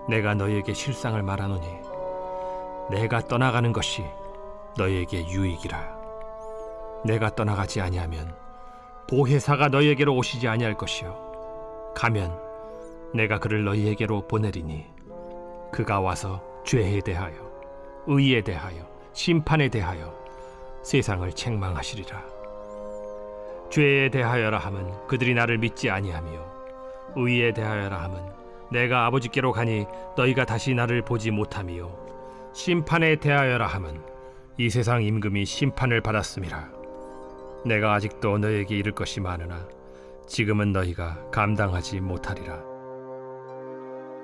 내가 너희에게 실상을 말하노니 내가 떠나가는 것이 너희에게 유익이라. 내가 떠나가지 아니하면 보혜사가 너희에게로 오시지 아니할 것이요 가면 내가 그를 너희에게로 보내리니 그가 와서 죄에 대하여 의에 대하여 심판에 대하여 세상을 책망하시리라. 죄에 대하여라 함은 그들이 나를 믿지 아니하며 의에 대하여라 함은 내가 아버지께로 가니 너희가 다시 나를 보지 못하며 심판에 대하여라 함은 이 세상 임금이 심판을 받았음이라. 내가 아직도 너희에게 이를 것이 많으나 지금은 너희가 감당하지 못하리라.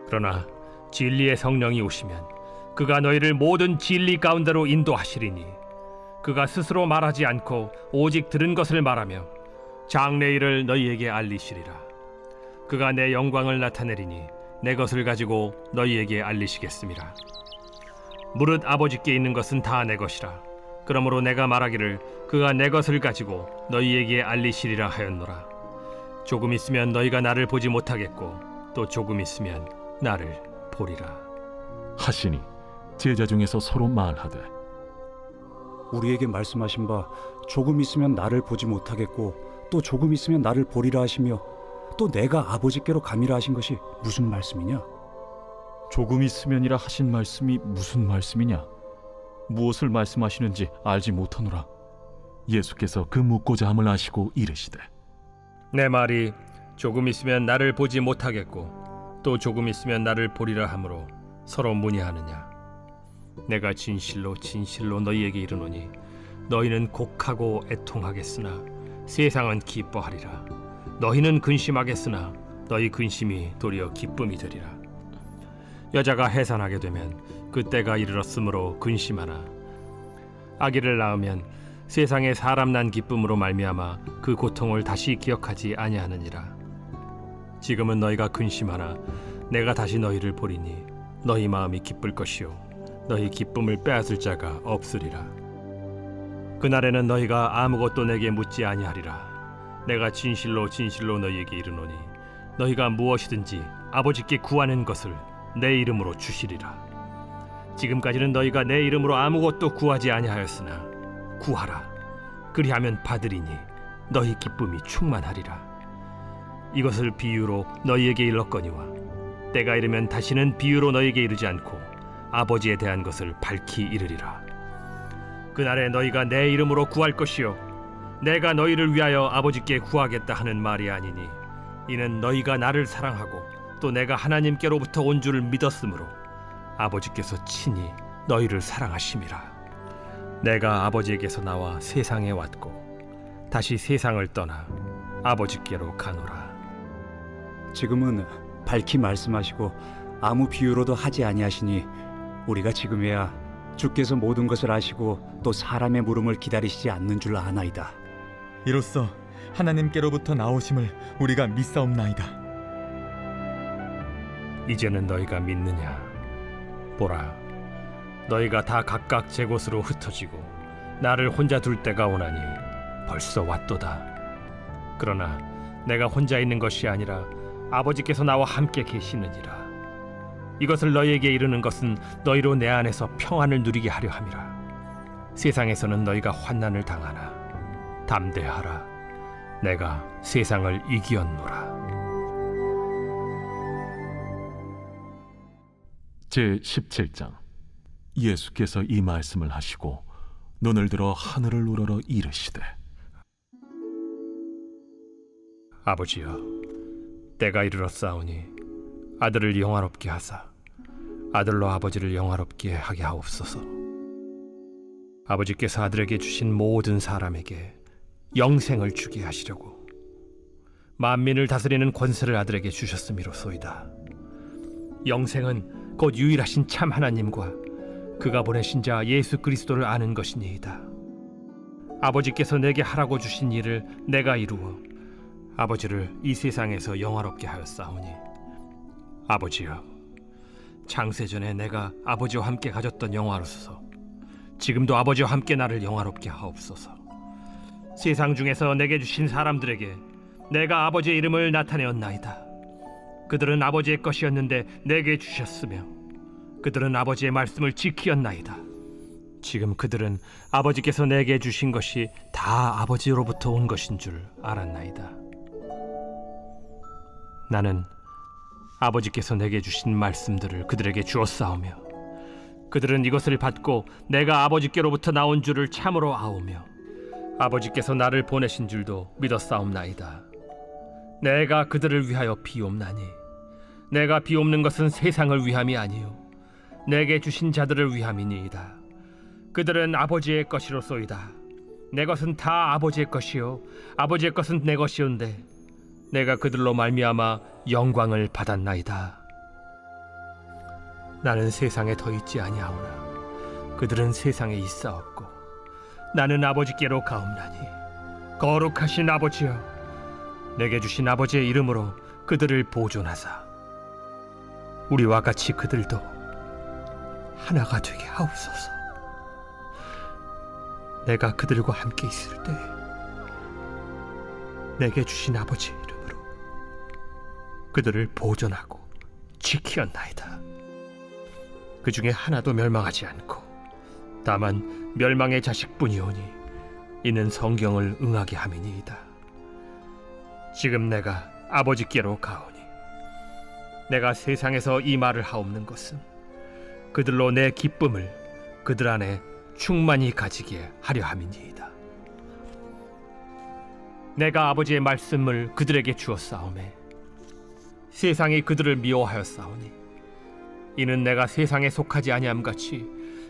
그러나 진리의 성령이 오시면 그가 너희를 모든 진리 가운데로 인도하시리니 그가 스스로 말하지 않고 오직 들은 것을 말하며 장래일을 너희에게 알리시리라. 그가 내 영광을 나타내리니 내 것을 가지고 너희에게 알리시겠음이라. 무릇 아버지께 있는 것은 다 내 것이라. 그러므로 내가 말하기를 그가 내 것을 가지고 너희에게 알리시리라 하였노라. 조금 있으면 너희가 나를 보지 못하겠고 또 조금 있으면 나를 보리라 하시니 제자 중에서 서로 말하되 우리에게 말씀하신 바 조금 있으면 나를 보지 못하겠고 또 조금 있으면 나를 보리라 하시며 또 내가 아버지께로 감이라 하신 것이 무슨 말씀이냐? 조금 있으면이라 하신 말씀이 무슨 말씀이냐? 무엇을 말씀하시는지 알지 못하노라. 예수께서 그 묻고자 함을 아시고 이르시되 내 말이 조금 있으면 나를 보지 못하겠고 또 조금 있으면 나를 보리라 하므로 서로 문의하느냐? 내가 진실로 진실로 너희에게 이르노니 너희는 곡하고 애통하겠으나 세상은 기뻐하리라. 너희는 근심하겠으나 너희 근심이 도리어 기쁨이 되리라. 여자가 해산하게 되면 그때가 이르렀으므로 근심하나 아기를 낳으면 세상에 사람 난 기쁨으로 말미암아 그 고통을 다시 기억하지 아니하느니라. 지금은 너희가 근심하나 내가 다시 너희를 보리니 너희 마음이 기쁠 것이요 너희 기쁨을 빼앗을 자가 없으리라. 그날에는 너희가 아무것도 내게 묻지 아니하리라. 내가 진실로 진실로 너희에게 이르노니 너희가 무엇이든지 아버지께 구하는 것을 내 이름으로 주시리라. 지금까지는 너희가 내 이름으로 아무것도 구하지 아니하였으나 구하라. 그리하면 받으리니 너희 기쁨이 충만하리라. 이것을 비유로 너희에게 일렀거니와 때가 이르면 다시는 비유로 너희에게 이르지 않고 아버지에 대한 것을 밝히 이르리라. 그날에 너희가 내 이름으로 구할 것이요 내가 너희를 위하여 아버지께 구하겠다 하는 말이 아니니 이는 너희가 나를 사랑하고 또 내가 하나님께로부터 온 줄을 믿었으므로 아버지께서 친히 너희를 사랑하심이라. 내가 아버지에게서 나와 세상에 왔고 다시 세상을 떠나 아버지께로 가노라. 지금은 밝히 말씀하시고 아무 비유로도 하지 아니하시니 우리가 지금에야 주께서 모든 것을 아시고 또 사람의 물음을 기다리시지 않는 줄 아나이다. 이로써 하나님께로부터 나오심을 우리가 믿사옵나이다. 이제는 너희가 믿느냐? 보라, 너희가 다 각각 제 곳으로 흩어지고 나를 혼자 둘 때가 오나니 벌써 왔도다. 그러나 내가 혼자 있는 것이 아니라 아버지께서 나와 함께 계시느니라. 이것을 너희에게 이르는 것은 너희로 내 안에서 평안을 누리게 하려 함이라. 세상에서는 너희가 환난을 당하나 담대하라. 내가 세상을 이기었노라. 제17장 예수께서 이 말씀을 하시고 눈을 들어 하늘을 우러러 이르시되 아버지여, 때가 이르렀사오니 아들을 영화롭게 하사 아들로 아버지를 영화롭게 하게 하옵소서. 아버지께서 아들에게 주신 모든 사람에게 영생을 주게 하시려고 만민을 다스리는 권세를 아들에게 주셨음이로소이다. 영생은 곧 유일하신 참 하나님과 그가 보내신 자 예수 그리스도를 아는 것이니이다. 아버지께서 내게 하라고 주신 일을 내가 이루어 아버지를 이 세상에서 영화롭게 하였사오니, 아버지여, 창세전에 내가 아버지와 함께 가졌던 영화로서 지금도 아버지와 함께 나를 영화롭게 하옵소서. 세상 중에서 내게 주신 사람들에게 내가 아버지의 이름을 나타내었나이다. 그들은 아버지의 것이었는데 내게 주셨으며 그들은 아버지의 말씀을 지키었나이다. 지금 그들은 아버지께서 내게 주신 것이 다 아버지로부터 온 것인 줄 알았나이다. 나는 아버지께서 내게 주신 말씀들을 그들에게 주었사오며 그들은 이것을 받고 내가 아버지께로부터 나온 줄을 참으로 아오며 아버지께서 나를 보내신 줄도 믿었사옵나이다. 내가 그들을 위하여 비옵나니 내가 비옵는 것은 세상을 위함이 아니요 내게 주신 자들을 위함이니이다. 그들은 아버지의 것이로소이다. 내 것은 다 아버지의 것이요 아버지의 것은 내 것이온데 내가 그들로 말미암아 영광을 받았나이다. 나는 세상에 더 있지 아니하오나 그들은 세상에 있사옵고 나는 아버지께로 가옵나니, 거룩하신 아버지여, 내게 주신 아버지의 이름으로 그들을 보존하사 우리와 같이 그들도 하나가 되게 하옵소서. 내가 그들과 함께 있을 때 내게 주신 아버지의 이름으로 그들을 보존하고 지키었나이다. 그 중에 하나도 멸망하지 않고 다만 멸망의 자식뿐이오니 이는 성경을 응하게 함이니이다. 지금 내가 아버지께로 가오니 내가 세상에서 이 말을 하옵는 것은 그들로 내 기쁨을 그들 안에 충만히 가지게 하려 함이니이다. 내가 아버지의 말씀을 그들에게 주었사오매 세상이 그들을 미워하였사오니 이는 내가 세상에 속하지 아니함 같이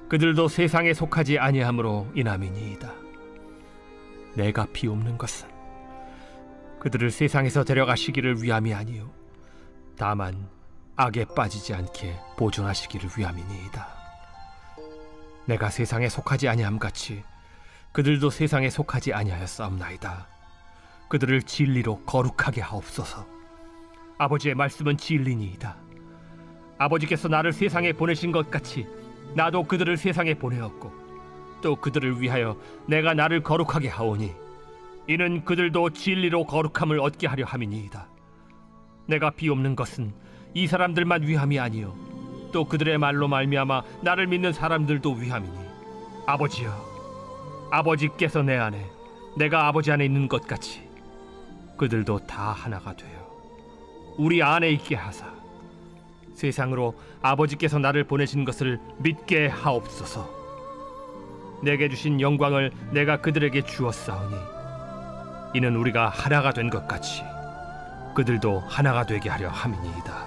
그들도 세상에 속하지 아니함으로 인함이니이다. 내가 비옵는 것은 그들을 세상에서 데려가시기를 위함이 아니요 다만 악에 빠지지 않게 보존하시기를 위함이니이다. 내가 세상에 속하지 아니함 같이 그들도 세상에 속하지 아니하였사옵나이다. 그들을 진리로 거룩하게 하옵소서. 아버지의 말씀은 진리니이다. 아버지께서 나를 세상에 보내신 것 같이 나도 그들을 세상에 보내었고 또 그들을 위하여 내가 나를 거룩하게 하오니 이는 그들도 진리로 거룩함을 얻게 하려 함이니이다. 내가 비옵는 것은 이 사람들만 위함이 아니요 또 그들의 말로 말미암아 나를 믿는 사람들도 위함이니, 아버지여, 아버지께서 내 안에 내가 아버지 안에 있는 것 같이 그들도 다 하나가 되어 우리 안에 있게 하사 세상으로 아버지께서 나를 보내신 것을 믿게 하옵소서. 내게 주신 영광을 내가 그들에게 주었사오니 이는 우리가 하나가 된 것 같이 그들도 하나가 되게 하려 함이니이다.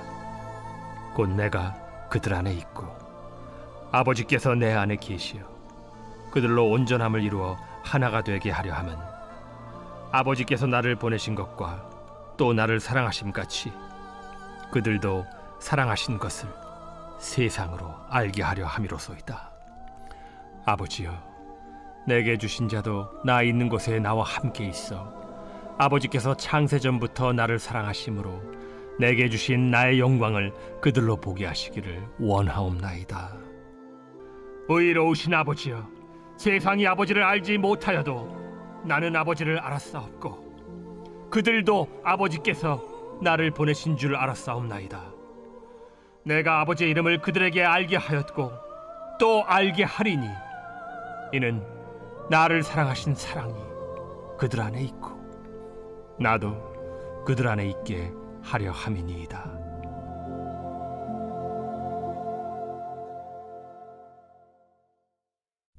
곧 내가 그들 안에 있고 아버지께서 내 안에 계시어 그들로 온전함을 이루어 하나가 되게 하려 함은 아버지께서 나를 보내신 것과 또 나를 사랑하심 같이 그들도 사랑하신 것을 세상으로 알게 하려 함이로소이다. 아버지여, 내게 주신 자도 나 있는 곳에 나와 함께 있어 아버지께서 창세전부터 나를 사랑하심으로 내게 주신 나의 영광을 그들로 보게 하시기를 원하옵나이다. 의로우신 아버지여, 세상이 아버지를 알지 못하여도 나는 아버지를 알았사옵고 그들도 아버지께서 나를 보내신 줄 알았사옵나이다. 내가 아버지의 이름을 그들에게 알게 하였고 또 알게 하리니 이는 나를 사랑하신 사랑이 그들 안에 있고 나도 그들 안에 있게 하려 함이니이다.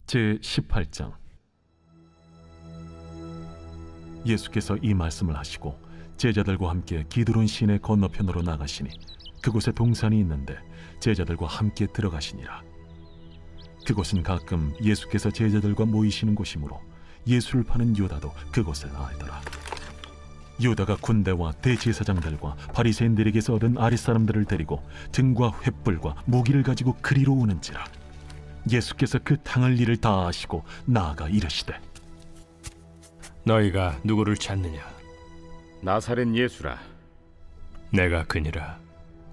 제18장. 예수께서 이 말씀을 하시고 제자들과 함께 기드론 시내 건너편으로 나가시니 그곳에 동산이 있는데 제자들과 함께 들어가시니라. 그곳은 가끔 예수께서 제자들과 모이시는 곳이므로 예수를 파는 유다도 그곳을 알더라. 유다가 군대와 대제사장들과 바리새인들에게서 얻은 아랫사람들을 데리고 등과 횃불과 무기를 가지고 그리로 오는지라. 예수께서 그 당할 일을 다 아시고 나아가 이르시되, 너희가 누구를 찾느냐? 나사렛 예수라. 내가 그니라.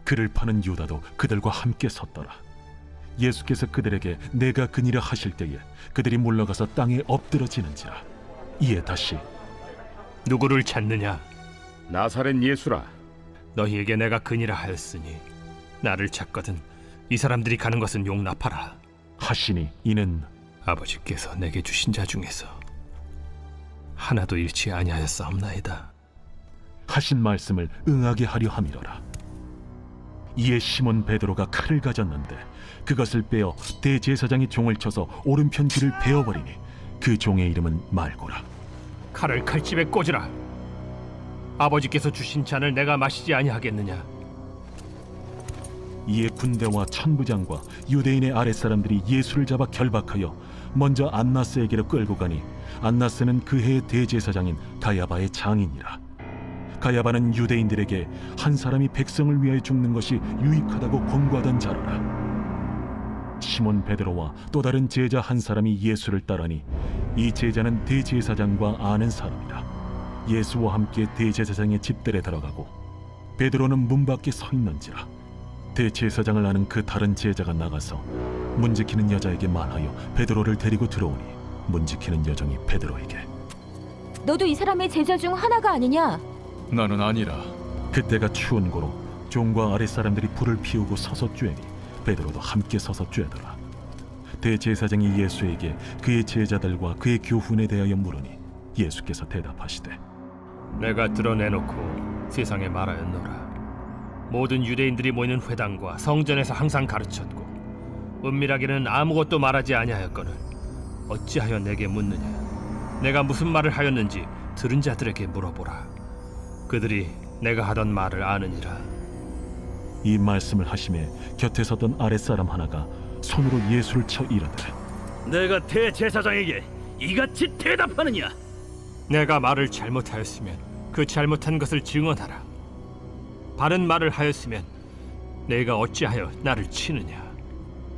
그를 파는 유다도 그들과 함께 섰더라. 예수께서 그들에게 내가 그니라 하실 때에 그들이 물러가서 땅에 엎드러지는지라. 이에 다시 누구를 찾느냐? 나사렛 예수라. 너희에게 내가 그니라 하였으니 나를 찾거든 이 사람들이 가는 것은 용납하라 하시니, 이는 아버지께서 내게 주신 자 중에서 하나도 잃지 아니하였사옵나이다 하신 말씀을 응하게 하려 함이로라. 이에 시몬 베드로가 칼을 가졌는데 그것을 빼어 대제사장이 종을 쳐서 오른편 귀를 베어버리니 그 종의 이름은 말고라. 칼을 칼집에 꽂으라. 아버지께서 주신 잔을 내가 마시지 아니하겠느냐? 이에 군대와 천부장과 유대인의 아랫사람들이 예수를 잡아 결박하여 먼저 안나스에게로 끌고 가니 안나스는 그 해의 대제사장인 가야바의 장인이라. 가야바는 유대인들에게 한 사람이 백성을 위하여 죽는 것이 유익하다고 권고하던 자로라. 시몬 베드로와 또 다른 제자 한 사람이 예수를 따르니 이 제자는 대제사장과 아는 사람이라. 예수와 함께 대제사장의 집들에 들어가고 베드로는 문 밖에 서 있는지라. 대제사장을 아는 그 다른 제자가 나가서 문 지키는 여자에게 말하여 베드로를 데리고 들어오니 문 지키는 여종이 베드로에게, 너도 이 사람의 제자 중 하나가 아니냐? 나는 아니라. 그때가 추운 고로 종과 아랫사람들이 불을 피우고 서서 쬐니 베드로도 함께 서서 쬐더라. 대제사장이 예수에게 그의 제자들과 그의 교훈에 대하여 물으니 예수께서 대답하시되, 내가 드러내놓고 세상에 말하였노라. 모든 유대인들이 모이는 회당과 성전에서 항상 가르쳤고 은밀하게는 아무것도 말하지 아니하였거늘 어찌하여 내게 묻느냐? 내가 무슨 말을 하였는지 들은 자들에게 물어보라. 그들이 내가 하던 말을 아느니라. 이 말씀을 하심에 곁에 섰던 아랫사람 하나가 손으로 예수를 쳐 이르되, 내가 대제사장에게 이같이 대답하느냐? 내가 말을 잘못하였으면 그 잘못한 것을 증언하라. 바른 말을 하였으면 내가 어찌하여 나를 치느냐?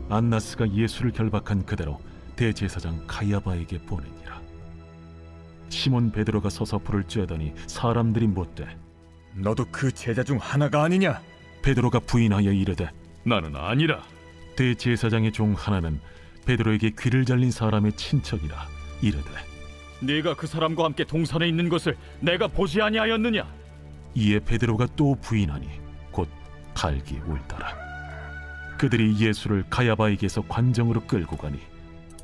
안나스가 예수를 결박한 그대로 대제사장 가야바에게 보내니라. 시몬 베드로가 서서 불을 쬐더니 사람들이 묻되, 너도 그 제자 중 하나가 아니냐? 베드로가 부인하여 이르되, 나는 아니라. 대제사장의 종 하나는 베드로에게 귀를 잘린 사람의 친척이라 이르되, 네가 그 사람과 함께 동산에 있는 것을 내가 보지 아니하였느냐? 이에 베드로가 또 부인하니 곧 갈기 울더라. 그들이 예수를 가야바에게서 관정으로 끌고 가니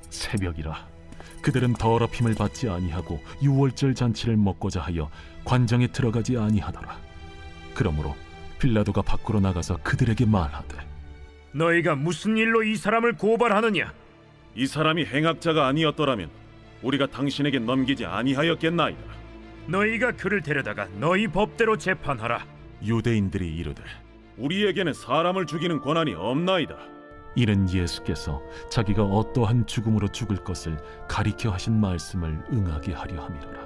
새벽이라. 그들은 더럽힘을 받지 아니하고 유월절 잔치를 먹고자 하여 관정에 들어가지 아니하더라. 그러므로 빌라도가 밖으로 나가서 그들에게 말하되, 너희가 무슨 일로 이 사람을 고발하느냐? 이 사람이 행악자가 아니었더라면 우리가 당신에게 넘기지 아니하였겠나이다. 너희가 그를 데려다가 너희 법대로 재판하라. 유대인들이 이르되, 우리에게는 사람을 죽이는 권한이 없나이다. 이는 예수께서 자기가 어떠한 죽음으로 죽을 것을 가리켜 하신 말씀을 응하게 하려 함이로라.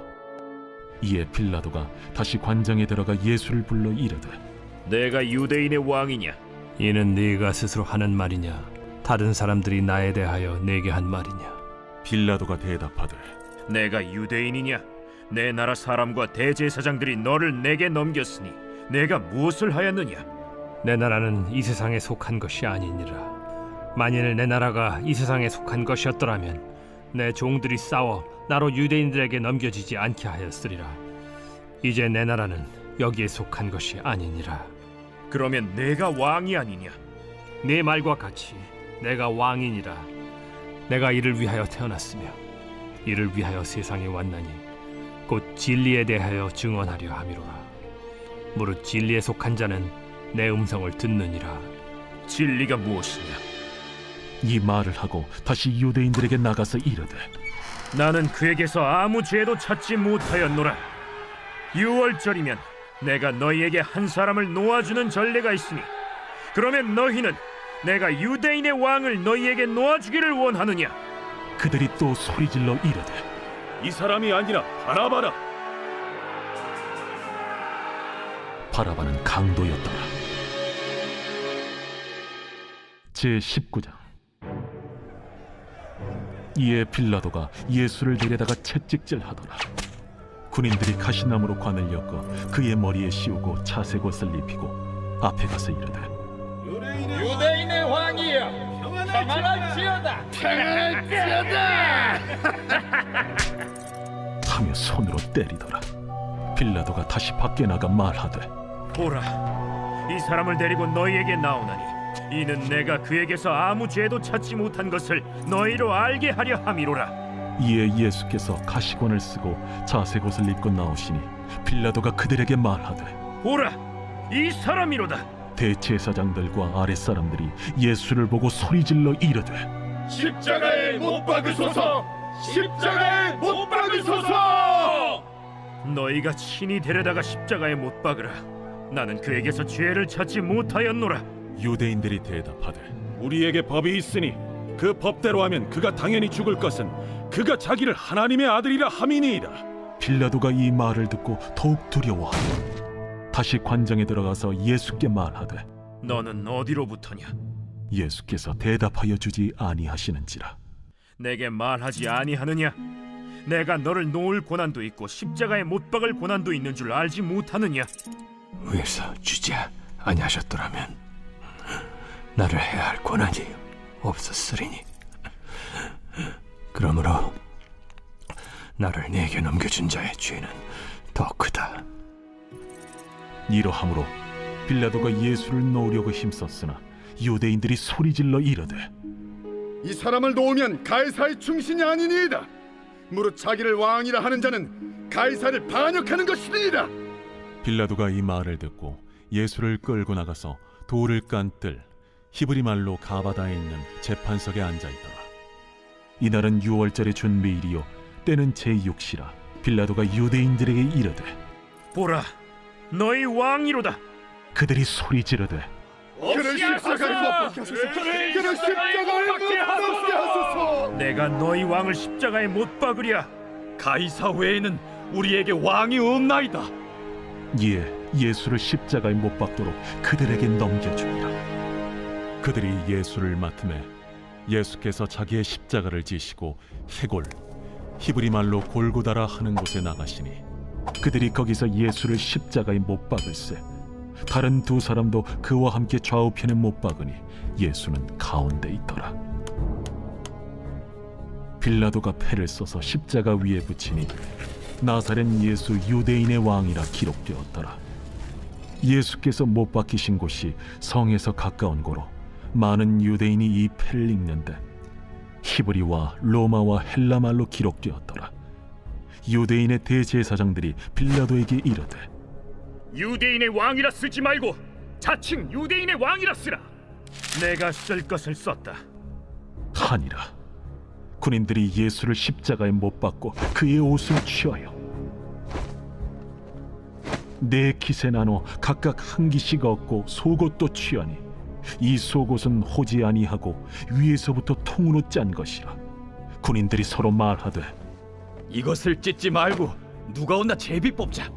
이에 빌라도가 다시 관정에 들어가 예수를 불러 이르되, 내가 유대인의 왕이냐? 이는 네가 스스로 하는 말이냐? 다른 사람들이 나에 대하여 내게 한 말이냐? 빌라도가 대답하되, 내가 유대인이냐? 내 나라 사람과 대제사장들이 너를 내게 넘겼으니 내가 무엇을 하였느냐? 내 나라는 이 세상에 속한 것이 아니니라. 만일 내 나라가 이 세상에 속한 것이었더라면 내 종들이 싸워 나로 유대인들에게 넘겨지지 않게 하였으리라. 이제 내 나라는 여기에 속한 것이 아니니라. 그러면 내가 왕이 아니냐? 네 말과 같이 내가 왕이니라. 내가 이를 위하여 태어났으며 이를 위하여 세상에 왔나니 곧 진리에 대하여 증언하려 함이로라. 무릇 진리에 속한 자는 내 음성을 듣느니라. 진리가 무엇이냐? 이 말을 하고 다시 유대인들에게 나가서 이르되, 나는 그에게서 아무 죄도 찾지 못하였노라. 유월절이면 내가 너희에게 한 사람을 놓아주는 전례가 있으니 그러면 너희는 내가 유대인의 왕을 너희에게 놓아주기를 원하느냐? 그들이 또 소리질러 이르되 이 사람이 아니라 바라바라. 바라바는 강도였더라. 제19장. 이에 빌라도가 예수를 데려다가 채찍질하더라. 군인들이 가시나무로 관을 엮어 그의 머리에 씌우고 자색 옷을 입히고 앞에 가서 이르되 유대인의 왕이여, 평안할지어다. 하며 손으로 때리더라. 빌라도가 다시 밖에 나가 말하되 보라, 이 사람을 데리고 너희에게 나오나니 이는 내가 그에게서 아무 죄도 찾지 못한 것을 너희로 알게 하려 함이로라. 이에 예수께서 가시관을 쓰고 자색 옷을 입고 나오시니 빌라도가 그들에게 말하되 보라, 이 사람이로다. 대제사장들과 아랫사람들이 예수를 보고 소리질러 이르되 십자가에 못 박으소서! 십자가에 못 박으소서! 너희가 친히 데려다가 십자가에 못 박으라. 나는 그에게서 죄를 찾지 못하였노라. 유대인들이 대답하되 우리에게 법이 있으니 그 법대로 하면 그가 당연히 죽을 것은 그가 자기를 하나님의 아들이라 함이니이다. 빌라도가 이 말을 듣고 더욱 두려워하고 다시 관장에 들어가서 예수께 말하되 너는 어디로부터냐? 예수께서 대답하여 주지 아니하시는지라. 내게 말하지 아니하느냐? 내가 너를 놓을 고난도 있고 십자가에 못 박을 고난도 있는 줄 알지 못하느냐? 위에서 주지 아니하셨더라면 나를 해야 할 권한이 없었으리니 그러므로 나를 네게 넘겨준 자의 죄는 더 크다. 이러함으로 빌라도가 예수를 놓으려고 힘썼으나 유대인들이 소리질러 이르되 이 사람을 놓으면 가이사의 충신이 아니니이다. 무릇 자기를 왕이라 하는 자는 가이사를 반역하는 것이니이다. 빌라도가 이 말을 듣고 예수를 끌고 나가서 돌을 깐 뜰 히브리 말로 가바다에 있는 재판석에 앉아 있더라. 이날은 유월절의 준비일이요 때는 제6시라. 빌라도가 유대인들에게 이르되 보라, 너희 왕이로다. 그들이 소리 지르되 그를 십자가에 못 박게 하소서. 그를 십자가에 못 박게 하소서. 내가 너희 왕을 십자가에 못 박으랴. 가이사 외에는 우리에게 왕이 없나이다. 이에 예수를 십자가에 못 박도록 그들에게 넘겨주니라. 그들이 예수를 맡음에 예수께서 자기의 십자가를 지시고 해골 히브리 말로 골고다라 하는 곳에 나가시니 그들이 거기서 예수를 십자가에 못 박을세. 다른 두 사람도 그와 함께 좌우편에 못 박으니 예수는 가운데 있더라. 빌라도가 패를 써서 십자가 위에 붙이니 나사렛 예수 유대인의 왕이라 기록되었더라. 예수께서 못 박히신 곳이 성에서 가까운 고로 많은 유대인이 이 패를 읽는데 히브리와 로마와 헬라 말로 기록되었더라. 유대인의 대제사장들이 빌라도에게 이르되 유대인의 왕이라 쓰지 말고 자칭 유대인의 왕이라 쓰라. 내가 쓸 것을 썼다 하니라. 군인들이 예수를 십자가에 못 박고 그의 옷을 취하여 네 킷에 나눠 각각 한 기씩 얻고 속옷도 취하니 이 속옷은 호지 아니하고 위에서부터 통으로 짠 것이라. 군인들이 서로 말하되 이것을 찢지 말고 누가 온나 제비 뽑자.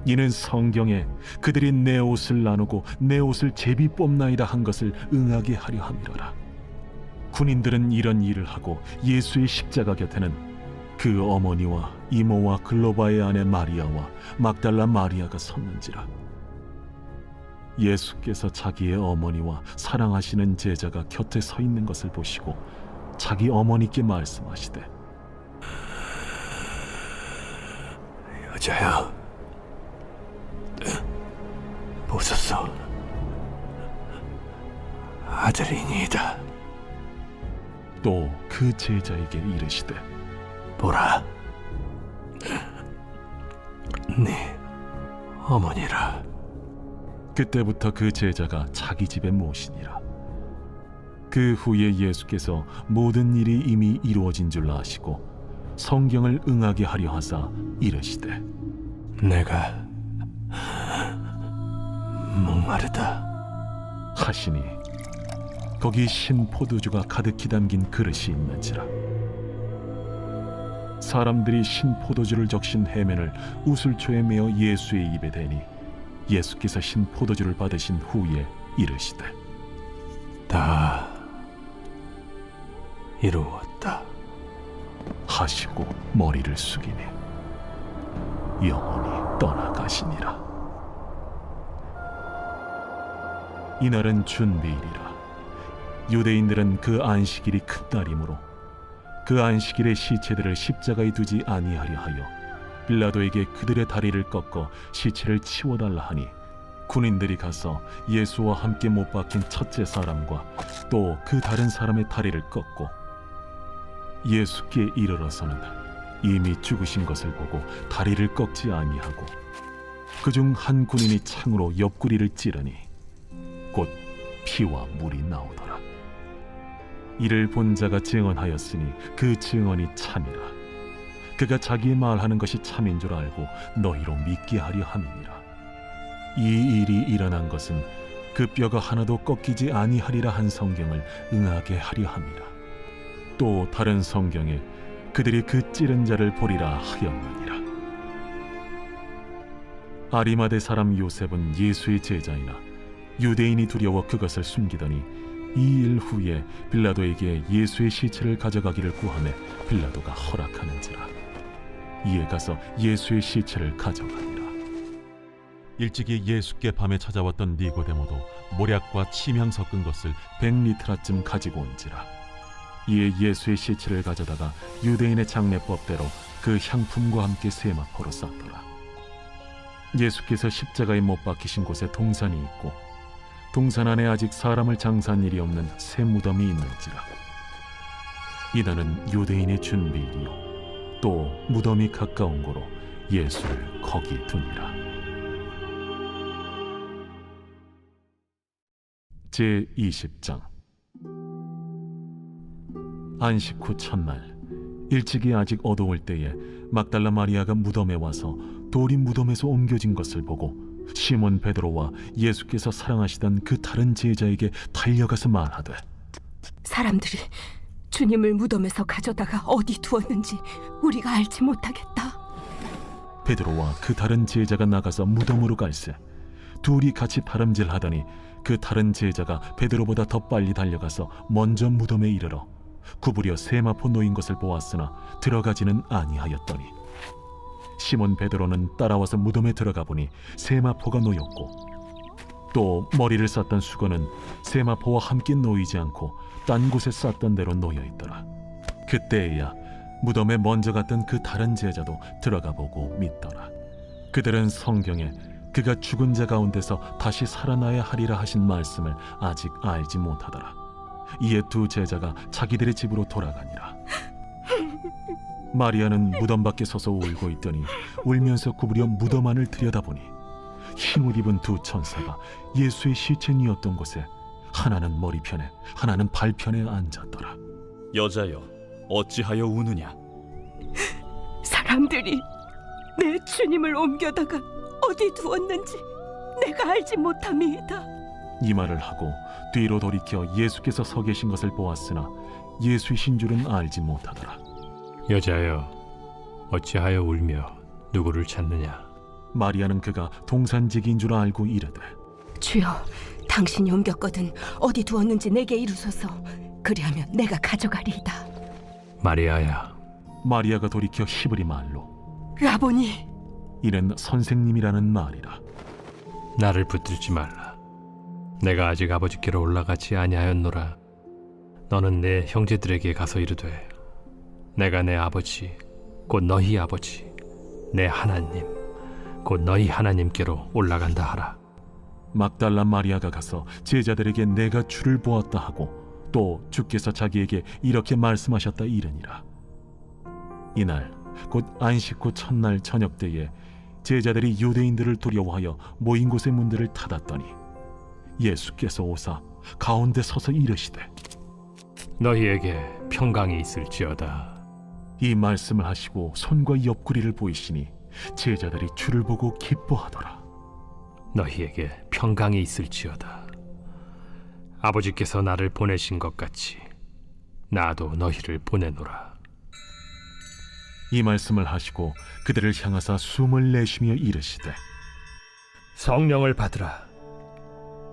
이는 성경에 그들이 내 옷을 나누고 내 옷을 제비 뽑나이다 한 것을 응하게 하려 함이로라. 군인들은 이런 일을 하고 예수의 십자가 곁에는 그 어머니와 이모와 글로바의 아내 마리아와 막달라 마리아가 섰는지라. 예수께서 자기의 어머니와 사랑하시는 제자가 곁에 서 있는 것을 보시고 자기 어머니께 말씀하시되 여자여, 보소서, 아들이니이다. 또 그 제자에게 이르시되 보라, 네 어머니라. 그때부터 그 제자가 자기 집에 모시니라. 그 후에 예수께서 모든 일이 이미 이루어진 줄 아시고 성경을 응하게 하려 하사 이르시되 내가 목마르다. 하시니 거기 신 포도주가 가득히 담긴 그릇이 있는지라. 사람들이 신 포도주를 적신 해면을 우슬초에 메어 예수의 입에 대니 예수께서 신 포도주를 받으신 후에 이르시되 다 이루었다 하시고 머리를 숙이니 영원히 떠나가시니라. 이날은 준비일이라. 유대인들은 그 안식일이 큰 날이므로 그 안식일에 시체들을 십자가에 두지 아니하려 하여 빌라도에게 그들의 다리를 꺾어 시체를 치워달라 하니 군인들이 가서 예수와 함께 못 박힌 첫째 사람과 또 그 다른 사람의 다리를 꺾고 예수께 이르러서는 이미 죽으신 것을 보고 다리를 꺾지 아니하고 그중 한 군인이 창으로 옆구리를 찌르니 곧 피와 물이 나오더라. 이를 본 자가 증언하였으니 그 증언이 참이라. 그가 자기의 말하는 것이 참인 줄 알고 너희로 믿게 하려 함이니라. 이 일이 일어난 것은 그 뼈가 하나도 꺾이지 아니하리라 한 성경을 응하게 하려 함이라. 또 다른 성경에 그들이 그 찌른 자를 보리라 하였느니라. 아리마대 사람 요셉은 예수의 제자이나 유대인이 두려워 그것을 숨기더니 이 일 후에 빌라도에게 예수의 시체를 가져가기를 구하매 빌라도가 허락하는지라. 이에 가서 예수의 시체를 가져가니라. 일찍이 예수께 밤에 찾아왔던 니고데모도 모략과 침향 섞은 것을 100리트라쯤 가지고 온지라. 이에 예수의 시체를 가져다가 유대인의 장례법대로 그 향품과 함께 세마포로 쌌더라. 예수께서 십자가에 못 박히신 곳에 동산이 있고 동산 안에 아직 사람을 장사한 일이 없는 새 무덤이 있는지라. 이날은 유대인의 준비일이요 또 무덤이 가까운 고로 예수를 거기 두니라. 제20장. 안식 후 첫날 일찍이 아직 어두울 때에 막달라 마리아가 무덤에 와서 돌이 무덤에서 옮겨진 것을 보고 시몬 베드로와 예수께서 사랑하시던 그 다른 제자에게 달려가서 말하되 사람들이 주님을 무덤에서 가져다가 어디 두었는지 우리가 알지 못하겠다. 베드로와 그 다른 제자가 나가서 무덤으로 갈새 둘이 같이 다름질하더니 그 다른 제자가 베드로보다 더 빨리 달려가서 먼저 무덤에 이르러 구부려 세마포 놓인 것을 보았으나 들어가지는 아니하였더니 시몬 베드로는 따라와서 무덤에 들어가 보니 세마포가 놓였고 또 머리를 쌌던 수건은 세마포와 함께 놓이지 않고 딴 곳에 쌌던 대로 놓여 있더라. 그때에야 무덤에 먼저 갔던 그 다른 제자도 들어가 보고 믿더라. 그들은 성경에 그가 죽은 자 가운데서 다시 살아나야 하리라 하신 말씀을 아직 알지 못하더라. 이에 두 제자가 자기들의 집으로 돌아가니라. 마리아는 무덤 밖에 서서 울고 있더니 울면서 구부려 무덤 안을 들여다보니 흰옷 입은 두 천사가 예수의 시체니었던 곳에 하나는 머리편에 하나는 발편에 앉았더라. 여자여, 어찌하여 우느냐? 사람들이 내 주님을 옮겨다가 어디 두었는지 내가 알지 못함이다. 이 말을 하고 뒤로 돌이켜 예수께서 서 계신 것을 보았으나 예수이신 줄은 알지 못하더라. 여자여, 어찌하여 울며 누구를 찾느냐? 마리아는 그가 동산지기인 줄 알고 이르되 주여, 당신이 옮겼거든 어디 두었는지 내게 이루소서. 그리하면 내가 가져가리이다. 마리아야. 마리아가 돌이켜 히브리 말로 라보니, 이는 선생님이라는 말이라. 나를 붙들지 말라. 내가 아직 아버지께로 올라가지 아니하였노라. 너는 내 형제들에게 가서 이르되 내가 내 아버지 곧 너희 아버지 내 하나님 곧 너희 하나님께로 올라간다 하라. 막달라 마리아가 가서 제자들에게 내가 주를 보았다 하고 또 주께서 자기에게 이렇게 말씀하셨다 이르니라. 이날 곧 안식 후 첫날 저녁 때에 제자들이 유대인들을 두려워하여 모인 곳의 문들을 닫았더니 예수께서 오사 가운데 서서 이르시되 너희에게 평강이 있을지어다. 이 말씀을 하시고 손과 옆구리를 보이시니 제자들이 주를 보고 기뻐하더라. 너희에게 평강이 있을지어다. 아버지께서 나를 보내신 것 같이 나도 너희를 보내노라. 이 말씀을 하시고 그들을 향하사 숨을 내쉬며 이르시되 성령을 받으라.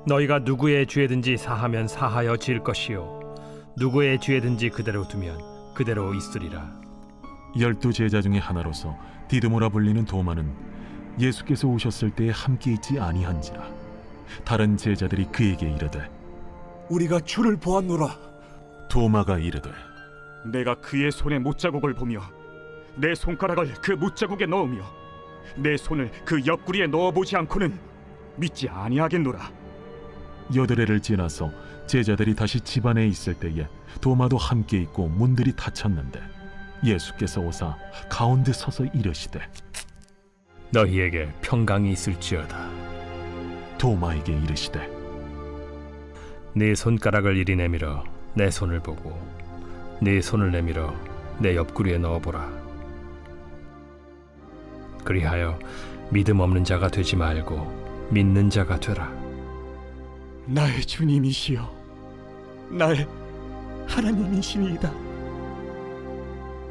너희가 누구의 죄든지 사하면 사하여 질 것이요 누구의 죄든지 그대로 두면 그대로 있으리라. 12 제자 중에 하나로서 디드모라 불리는 도마는 예수께서 오셨을 때에 함께 있지 아니한지라. 다른 제자들이 그에게 이르되 우리가 주를 보았노라. 도마가 이르되 내가 그의 손에 못자국을 보며 내 손가락을 그 못자국에 넣으며 내 손을 그 옆구리에 넣어보지 않고는 믿지 아니하겠노라. 8회를 지나서 제자들이 다시 집 안에 있을 때에 도마도 함께 있고 문들이 닫혔는데 예수께서 오사 가운데 서서 이르시되 너희에게 평강이 있을지어다. 도마에게 이르시되 네 손가락을 이리 내밀어 내 손을 보고 네 손을 내밀어 내 옆구리에 넣어보라. 그리하여 믿음 없는 자가 되지 말고 믿는 자가 되라. 나의 주님이시여 나의 하나님이시니이다.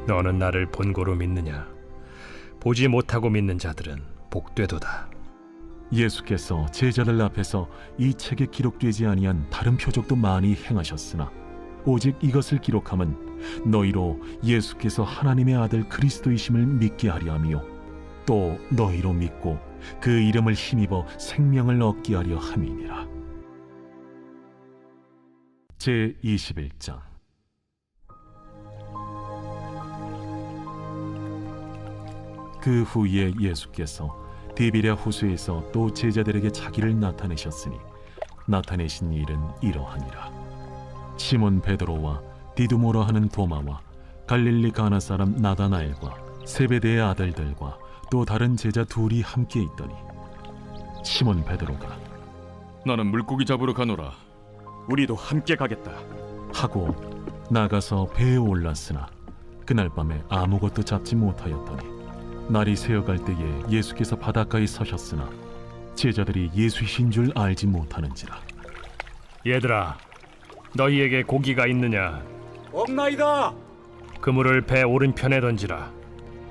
너는 나를 본고로 믿느냐? 보지 못하고 믿는 자들은 복되도다. 예수께서 제자들 앞에서 이 책에 기록되지 아니한 다른 표적도 많이 행하셨으나 오직 이것을 기록함은 너희로 예수께서 하나님의 아들 그리스도이심을 믿게 하려 함이요 또 너희로 믿고 그 이름을 힘입어 생명을 얻게 하려 함이니라. 제21장. 그 후에 예수께서 디비랴 호수에서 또 제자들에게 자기를 나타내셨으니 나타내신 일은 이러하니라. 시몬 베드로와 디두모라 하는 도마와 갈릴리 가나 사람 나다나엘과 세베대의 아들들과 또 다른 제자 둘이 함께 있더니 시몬 베드로가 나는 물고기 잡으러 가노라. 우리도 함께 가겠다 하고 나가서 배에 올랐으나 그날 밤에 아무것도 잡지 못하였더니 날이 새어갈 때에 예수께서 바닷가에 서셨으나 제자들이 예수이신 줄 알지 못하는지라. 얘들아, 너희에게 고기가 있느냐? 없나이다. 그물을 배 오른편에 던지라.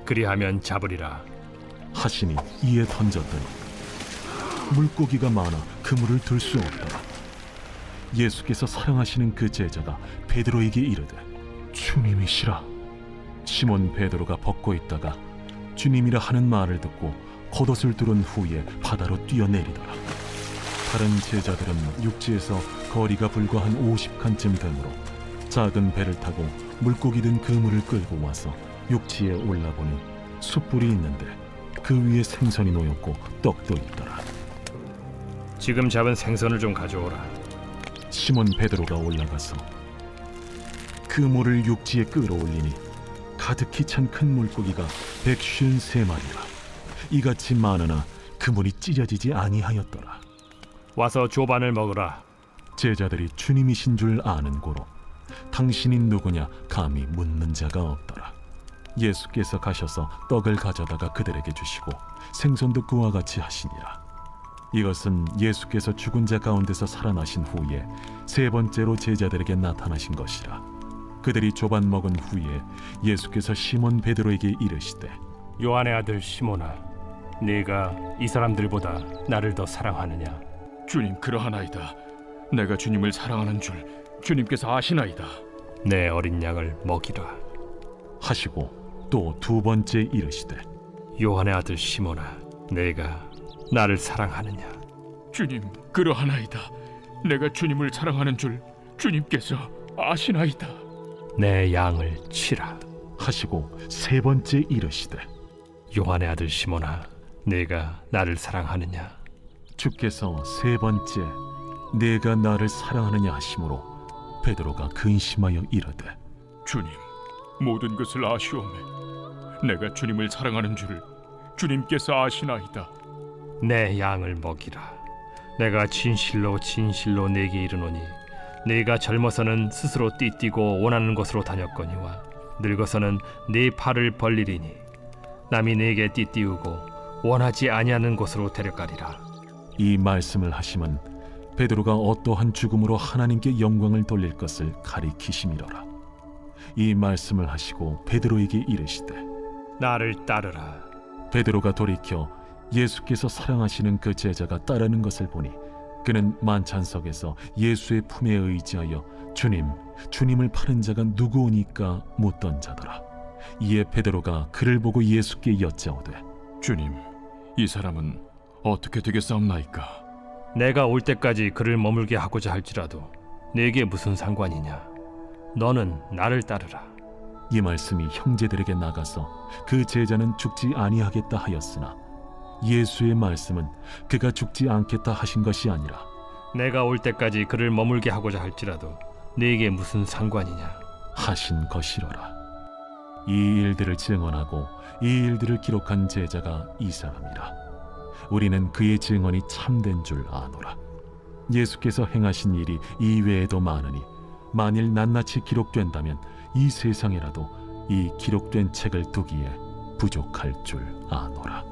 그리하면 잡으리라. 하시니 이에 던졌더니 물고기가 많아 그물을 들 수 없더라. 예수께서 사랑하시는 그 제자가 베드로에게 이르되 주님이시라. 시몬 베드로가 벗고 있다가 주님이라 하는 말을 듣고 겉옷을 두른 후에 바다로 뛰어내리더라. 다른 제자들은 육지에서 거리가 불과 한 50칸쯤 되므로 작은 배를 타고 물고기 든 그물을 끌고 와서 육지에 올라보니 숯불이 있는데 그 위에 생선이 놓였고 떡도 있더라. 지금 잡은 생선을 좀 가져오라. 시몬 베드로가 올라가서 그물을 육지에 끌어올리니 가득히 찬 큰 물고기가 153마리라. 이같이 많으나 그물이 찢어지지 아니하였더라. 와서 조반을 먹으라. 제자들이 주님이신 줄 아는 고로 당신이 누구냐 감히 묻는 자가 없더라. 예수께서 가셔서 떡을 가져다가 그들에게 주시고 생선도 그와 같이 하시니라. 이것은 예수께서 죽은 자 가운데서 살아나신 후에 세 번째로 제자들에게 나타나신 것이라. 그들이 조반 먹은 후에 예수께서 시몬 베드로에게 이르시되 요한의 아들 시몬아, 네가 이 사람들보다 나를 더 사랑하느냐? 주님, 그러하나이다. 내가 주님을 사랑하는 줄 주님께서 아시나이다. 내 어린 양을 먹이라 하시고 또 두 번째 이르시되 요한의 아들 시몬아, 네가 나를 사랑하느냐? 주님, 그러하나이다. 내가 주님을 사랑하는 줄 주님께서 아시나이다. 내 양을 치라 하시고 세 번째 이르시되 요한의 아들 시몬아, 네가 나를 사랑하느냐? 주께서 세 번째 내가 나를 사랑하느냐 하심으로 베드로가 근심하여 이르되 주님, 모든 것을 아시오매. 내가 주님을 사랑하는 줄 주님께서 아시나이다. 내 양을 먹이라. 내가 진실로 진실로 네게 이르노니 네가 젊어서는 스스로 띠뛰고 원하는 곳으로 다녔거니와 늙어서는 네 팔을 벌리리니 남이 네게 띠띠우고 원하지 아니하는 곳으로 데려가리라. 이 말씀을 하심은 베드로가 어떠한 죽음으로 하나님께 영광을 돌릴 것을 가리키심이로라. 이 말씀을 하시고 베드로에게 이르시되 나를 따르라. 베드로가 돌이켜 예수께서 사랑하시는 그 제자가 따르는 것을 보니 그는 만찬석에서 예수의 품에 의지하여 주님을 파는 자가 누구오니까 묻던 자더라. 이에 베드로가 그를 보고 예수께 여짜오되 주님, 이 사람은 어떻게 되겠사옵나이까? 내가 올 때까지 그를 머물게 하고자 할지라도 네게 무슨 상관이냐? 너는 나를 따르라. 이 말씀이 형제들에게 나가서 그 제자는 죽지 아니하겠다 하였으나 예수의 말씀은 그가 죽지 않겠다 하신 것이 아니라 내가 올 때까지 그를 머물게 하고자 할지라도 네게 무슨 상관이냐? 하신 것이로라. 이 일들을 증언하고 이 일들을 기록한 제자가 이 사람이라. 우리는 그의 증언이 참된 줄 아노라. 예수께서 행하신 일이 이외에도 많으니 만일 낱낱이 기록된다면 이 세상에라도 이 기록된 책을 두기에 부족할 줄 아노라.